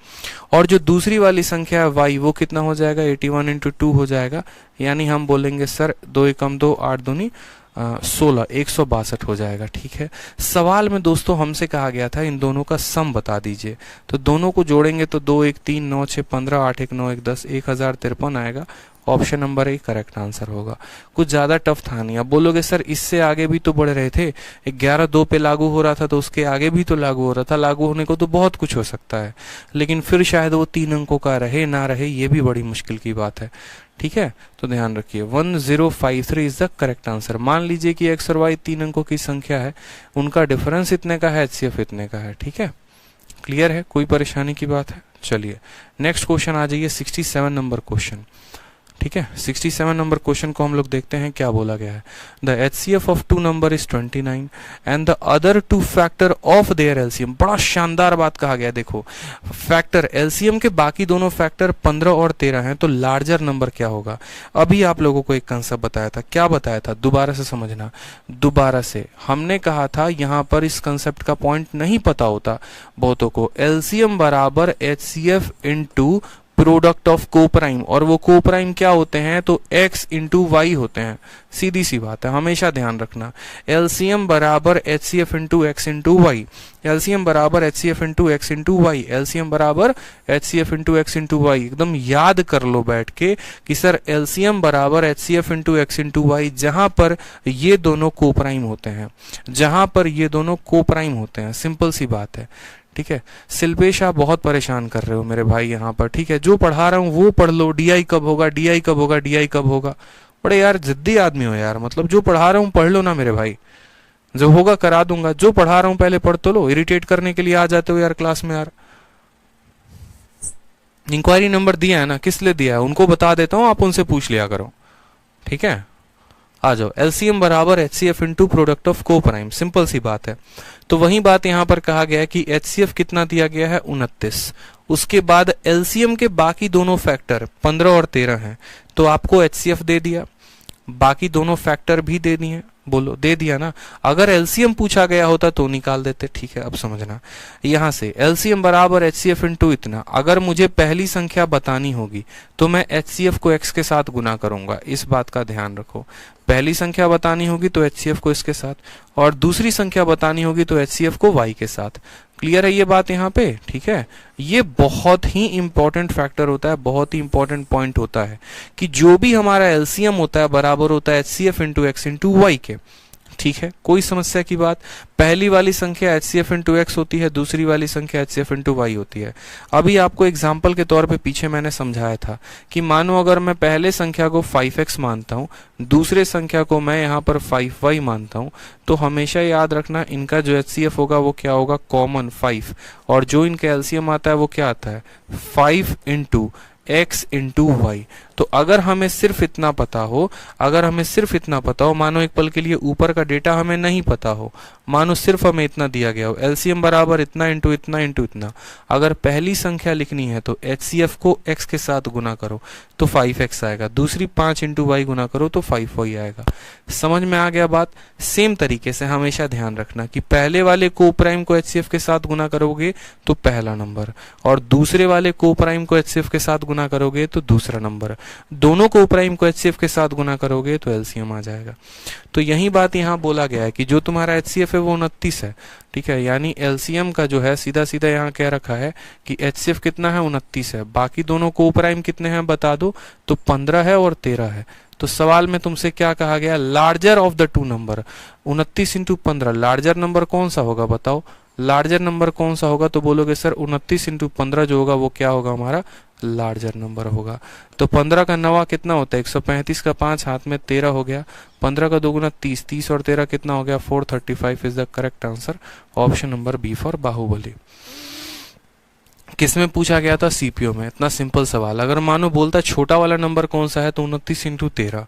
और जो दूसरी वाली संख्या है y, वो कितना हो जाएगा, 81 इंटू 2 हो जाएगा, यानी हम बोलेंगे सर 2 एकम 2 8 दूनी 16, 162 हो जाएगा, ठीक है। सवाल में दोस्तों हमसे कहा गया था इन दोनों का सम बता दीजिए, तो दोनों को जोड़ेंगे तो 2 1 3 9 6 15 8 1 9 1 10, 1053 आएगा। Option number A correct answer होगा। कुछ ज्यादा टफ था नहीं। अब बोलोगे सर इससे आगे भी तो बढ़ रहे थे, 11 2 पे लागू हो रहा था तो उसके आगे भी तो लागू हो रहा था। लागू होने को तो बहुत कुछ हो सकता है, लेकिन फिर शायद वो 3 अंकों का रहे ना रहे, ये भी बड़ी मुश्किल की बात है, ठीक है। तो ध्यान रखिए 1053 इज द करेक्ट आंसर। मान लीजिए कि एक्स और वाई 3 अंकों की संख्या है, उनका डिफरेंस इतने का है, एचसीएफ इतने का है, ठीक है। क्लियर है, कोई परेशानी की बात है। चलिए नेक्स्ट क्वेश्चन आ जाइए, 67 नंबर क्वेश्चन, ठीक है। 67 नंबर क्वेश्चन को हम लोग देखते हैं क्या बोला गया है। The HCF of 2 number is 29 and the other 2 factor of their LCM. बड़ा शानदार बात कहा गया, देखो फैक्टर एलसीएम के बाकी दोनों फैक्टर 15 और 13 हैं, तो लार्जर नंबर क्या होगा। अभी आप लोगों को एक कंसेप्ट बताया था, क्या बताया था, दोबारा से समझना। दोबारा से हमने कहा था यहाँ पर इस कंसेप्ट का पॉइंट नहीं पता होता बहुतों को, एलसीएम बराबर HCF into product of coprime, और वो कोप्राइम क्या होते हैं, तो x इंटू वाई होते हैं। सीधी सी बात है, हमेशा ध्यान रखना, एलसीएम बराबर HCF into X into Y, LCM बराबर HCF into X into Y, LCM बराबर HCF into X into Y. एकदम याद कर लो बैठ के कि सर एलसीएम बराबर HCF into X into Y, जहां पर ये दोनों कोप्राइम होते हैं, जहां पर ये दोनों कोप्राइम होते हैं। सिंपल सी बात है, ठीक है। शिल्पेश आप बहुत परेशान कर रहे हो मेरे भाई यहाँ पर, ठीक है। जो पढ़ा रहा हूँ वो पढ़ लो, डीआई कब होगा, डीआई कब होगा, डीआई कब होगा। बड़े यार जिद्दी आदमी हो यार, मतलब जो पढ़ा रहा हूँ पढ़ लो ना मेरे भाई, जो होगा करा दूंगा। जो पढ़ा रहा हूँ पहले पढ़ तो लो, इरिटेट करने के लिए आ जाते हो यार क्लास में यार। इंक्वायरी नंबर दिया है ना, किस लिए दिया है उनको बता देता हूँ, आप उनसे पूछ लिया करो, ठीक है। आ जाओ, एलसीएम बराबर HCF into product of coprime, simple सी बात है। तो वही बात यहां पर कहा गया है कि एचसीएफ कितना दिया गया है, 29। उसके बाद एलसीएम के बाकी दोनों फैक्टर 15 और 13 हैं, तो आपको एचसीएफ दे दिया, बाकी दोनों फैक्टर भी दे दिए, बोलो दे दिया ना। अगर एलसीएम पूछा गया होता तो निकाल देते, ठीक है। अब समझना, यहां से एलसीएम बराबर एचसीएफ इनटू इतना, अगर मुझे पहली संख्या बतानी होगी तो मैं एचसीएफ को एक्स के साथ गुना करूंगा, इस बात का ध्यान रखो। पहली संख्या बतानी होगी तो एचसीएफ को इसके साथ, और दूसरी संख्या बतानी होगी तो एचसीएफ को वाई के साथ। क्लियर है ये बात यहाँ पे, ठीक है। ये बहुत ही इंपॉर्टेंट फैक्टर होता है, बहुत ही इंपॉर्टेंट पॉइंट होता है कि जो भी हमारा एलसीएम होता है बराबर होता है HCF into X into Y के, ठीक है, कोई समस्या की बात। पहली वाली संख्या HCF इंटू एक्स होती है, दूसरी वाली संख्या HCF इंटू वाई होती है। अभी आपको एग्जाम्पल के तौर पे पीछे मैंने समझाया था कि मानो अगर मैं पहले संख्या को 5x मानता हूँ, दूसरे संख्या को मैं यहाँ पर 5y मानता हूँ, तो हमेशा याद रखना इनका जो HCF होगा वो क्या होगा, कॉमन 5, और जो इनका एलसीएम आता है वो क्या आता है, 5 इंटू x इंटू वाई। तो अगर हमें सिर्फ इतना पता हो, मानो एक पल के लिए ऊपर का डेटा हमें नहीं पता हो, मानो सिर्फ हमें इतना दिया गया हो, एलसीएम बराबर इतना इंटू इतना इंटू इतना, अगर पहली संख्या लिखनी है तो HCF को x के साथ गुना करो तो 5x आएगा, दूसरी 5 इंटू वाई गुना करो तो 5y आएगा। समझ में आ गया बात। सेम तरीके से हमेशा ध्यान रखना कि पहले वाले को प्राइम को HCF के साथ गुना करोगे तो पहला नंबर, और दूसरे वाले को प्राइम को HCF के साथ गुना करोगे तो दूसरा नंबर, दोनों को प्राइम को HCF के साथ गुना करोगे तो एलसीएम आ जाएगा। तो यही बात यहाँ बोला गया है कि जो तुम्हारा HCF है वो 29 है, ठीक है, यानी एलसीएम का जो है सीधा सीधा यहाँ कह रखा है कि HCF कितना है, 29 है, बाकी दोनों को प्राइम कितने हैं बता दो, तो 15 है और 13 है। तो सवाल में तुमसे क्या कहा गया, larger of the two number, 29 into 15 larger number कौन सा होगा बताओ, लार्जर नंबर कौन सा होगा, तो बोलोगे सर 29 इंटू 15 जो होगा वो क्या होगा, हमारा लार्जर नंबर होगा। तो 15 का नवा कितना होता है, 135 का 5 हाथ में 13 हो गया, 15 का 2 गुना 30, 30 और 13 कितना हो गया, 435 is the correct answer, option number B for Bahubali. किसमें पूछा गया था, सीपीओ में। इतना सिंपल सवाल। अगर मानो बोलता छोटा वाला नंबर कौन सा है तो 29 इंटू 13,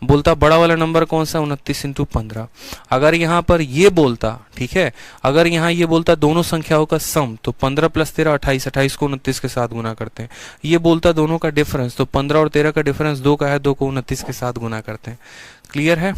बोलता बड़ा वाला नंबर कौन सा है 29 इंटू 15। अगर यहाँ पर ये बोलता, ठीक है, अगर यहाँ ये बोलता दोनों संख्याओं का सम तो 15 प्लस 13 28, 28 को 29 के साथ गुना करते हैं। ये बोलता दोनों का डिफरेंस तो 15 और 13 का डिफरेंस 2 का है, 2 को 29 के साथ गुना करते हैं। क्लियर है,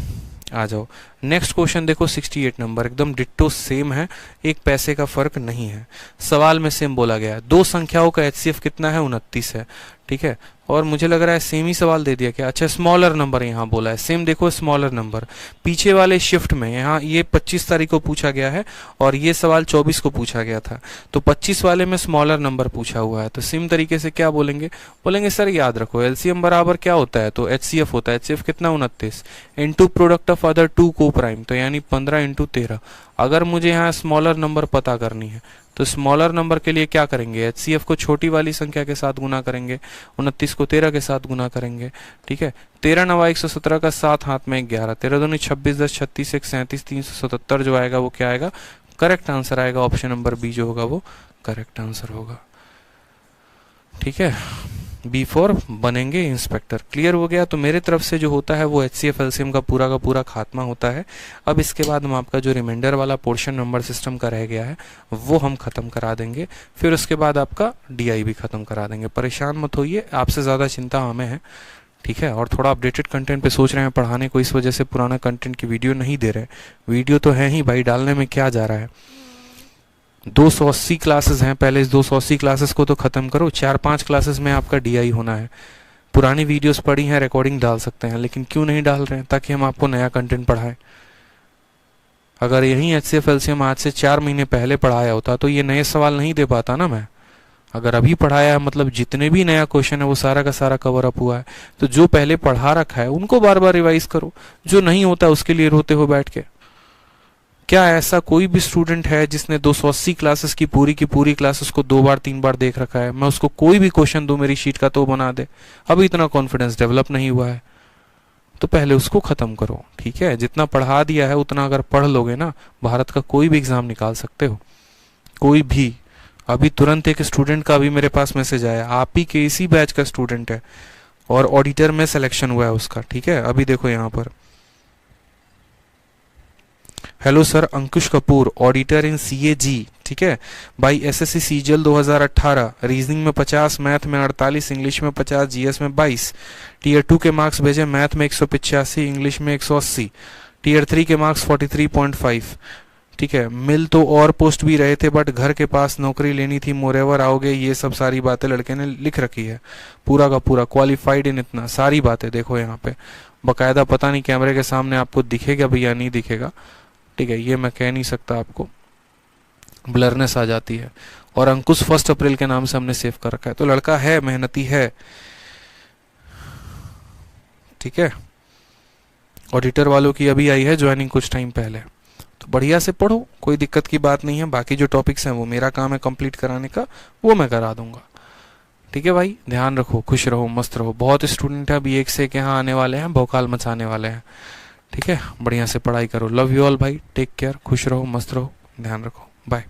आ जाओ नेक्स्ट क्वेश्चन देखो 68 नंबर, एकदम डिट्टो सेम है, एक पैसे का फर्क नहीं है। सवाल में सेम बोला गया है, दो संख्याओं का HCF कितना है 29 है, ठीक है, और मुझे लग रहा है सेम ही सवाल दे दिया क्या, अच्छा स्मॉलर नंबर यहाँ बोला है, सेम देखो स्मॉलर नंबर। पीछे वाले शिफ्ट में यहाँ ये 25 तारीख को पूछा गया है और ये सवाल 24 को पूछा गया था, तो 25 वाले में स्मॉलर नंबर पूछा हुआ है, तो सेम तरीके से क्या बोलेंगे, बोलेंगे सर याद रखो एलसीएम बराबर क्या होता है, तो HCF होता है, HCF कितना 29 into product of other two coprime, तो यानी 15 इंटू 13। अगर मुझे यहाँ स्मॉलर नंबर पता करनी है तो स्मॉलर नंबर के लिए क्या करेंगे, HCF को छोटी वाली संख्या के साथ गुना करेंगे, 29 को 13 के साथ गुना करेंगे, ठीक है, 13 9 117 का 7 हाथ में 11, 13 दूनी 26 10 36 1 37 377 जो आएगा वो क्या आएगा, करेक्ट आंसर आएगा, ऑप्शन नंबर बी जो होगा वो करेक्ट आंसर होगा। ठीक है, B4 बनेंगे इंस्पेक्टर। क्लियर हो गया। तो मेरे तरफ से जो होता है वो HCF LCM का पूरा खात्मा होता है। अब इसके बाद हम आपका जो रिमाइंडर वाला पोर्शन नंबर सिस्टम का रह गया है वो हम खत्म करा देंगे, फिर उसके बाद आपका DI भी खत्म करा देंगे। परेशान मत होइए, आपसे ज़्यादा चिंता हमें है, ठीक है। और थोड़ा अपडेटेड कंटेंट पे सोच रहे हैं पढ़ाने को, इस वजह से पुराना कंटेंट की वीडियो नहीं दे रहे। वीडियो तो है ही भाई, डालने में क्या जा रहा है। 280 क्लासेस हैं, पहले इस 280 क्लासेस को तो खत्म करो। 4-5 क्लासेस में आपका DI होना है। पुरानी वीडियोस पड़ी हैं, रिकॉर्डिंग डाल सकते हैं, लेकिन क्यों नहीं डाल रहे हैं, ताकि हम आपको नया कंटेंट पढ़ाएं। अगर यही HCF LCM आज से 4 महीने पहले पढ़ाया होता तो ये नए सवाल नहीं दे पाता ना मैं। अगर अभी पढ़ाया है मतलब जितने भी नया क्वेश्चन है वो सारा का सारा कवर अप हुआ है। तो जो पहले पढ़ा रखा है उनको बार बार रिवाइज करो, जो नहीं होता उसके लिए रोते हो बैठ के। क्या ऐसा कोई भी स्टूडेंट है जिसने 280 क्लासेस की पूरी क्लासेस को 2 बार 3 बार देख रखा है? मैं उसको कोई भी क्वेश्चन दूं मेरी शीट का तो बना दे। अभी इतना कॉन्फिडेंस डेवलप नहीं हुआ है, तो पहले उसको खत्म करो। ठीक है, जितना पढ़ा दिया है उतना अगर पढ़ लोगे ना, भारत का कोई भी एग्जाम निकाल सकते हो, कोई भी। अभी तुरंत एक स्टूडेंट का अभी मेरे पास मैसेज आया, आप ही के इसी बैच का स्टूडेंट है और ऑडिटर में सिलेक्शन हुआ है उसका। ठीक है, अभी देखो यहाँ पर, hello sir, Ankush Kapoor, auditor in CAG। ठीक है भाई, SSC CGL 2018, रीजनिंग में 50, मैथ में 48, इंग्लिश में 50, GS में 22। टीयर 2 के मार्क्स भेजे, मैथ में 185, इंग्लिश में 180। टीयर 3 के मार्क्स 43.5। ठीक है, मिल तो और पोस्ट भी रहे थे बट घर के पास नौकरी लेनी थी, मोरेवर आओगे, ये सब सारी बातें लड़के ने लिख रखी है। पूरा का पूरा क्वालिफाइड इन इतना, सारी बातें देखो यहाँ पे बकायदा। पता नहीं कैमरे के सामने आपको दिखेगा भैया, नहीं दिखेगा। ठीक है, ये मैं कह नहीं सकता, आपको ब्लरनेस आ जाती है। और अंकुश 1 अप्रैल के नाम से हमने सेव कर रखा है, तो लड़का है, मेहनती है। ठीक है, ऑडिटर वालों की अभी आई है ज्वाइनिंग कुछ टाइम पहले, तो बढ़िया से पढ़ो, कोई दिक्कत की बात नहीं है। बाकी जो टॉपिक्स हैं वो मेरा काम है कंप्लीट कराने का, वो मैं करा दूंगा। ठीक है भाई, ध्यान रखो, खुश रहो, मस्त रहो। बहुत स्टूडेंट है अभी एक से एक यहाँ आने वाले हैं, भौकाल मचाने वाले हैं। ठीक है, बढ़िया से पढ़ाई करो। लव यू ऑल भाई, टेक केयर, खुश रहो, मस्त रहो, ध्यान रखो, बाय।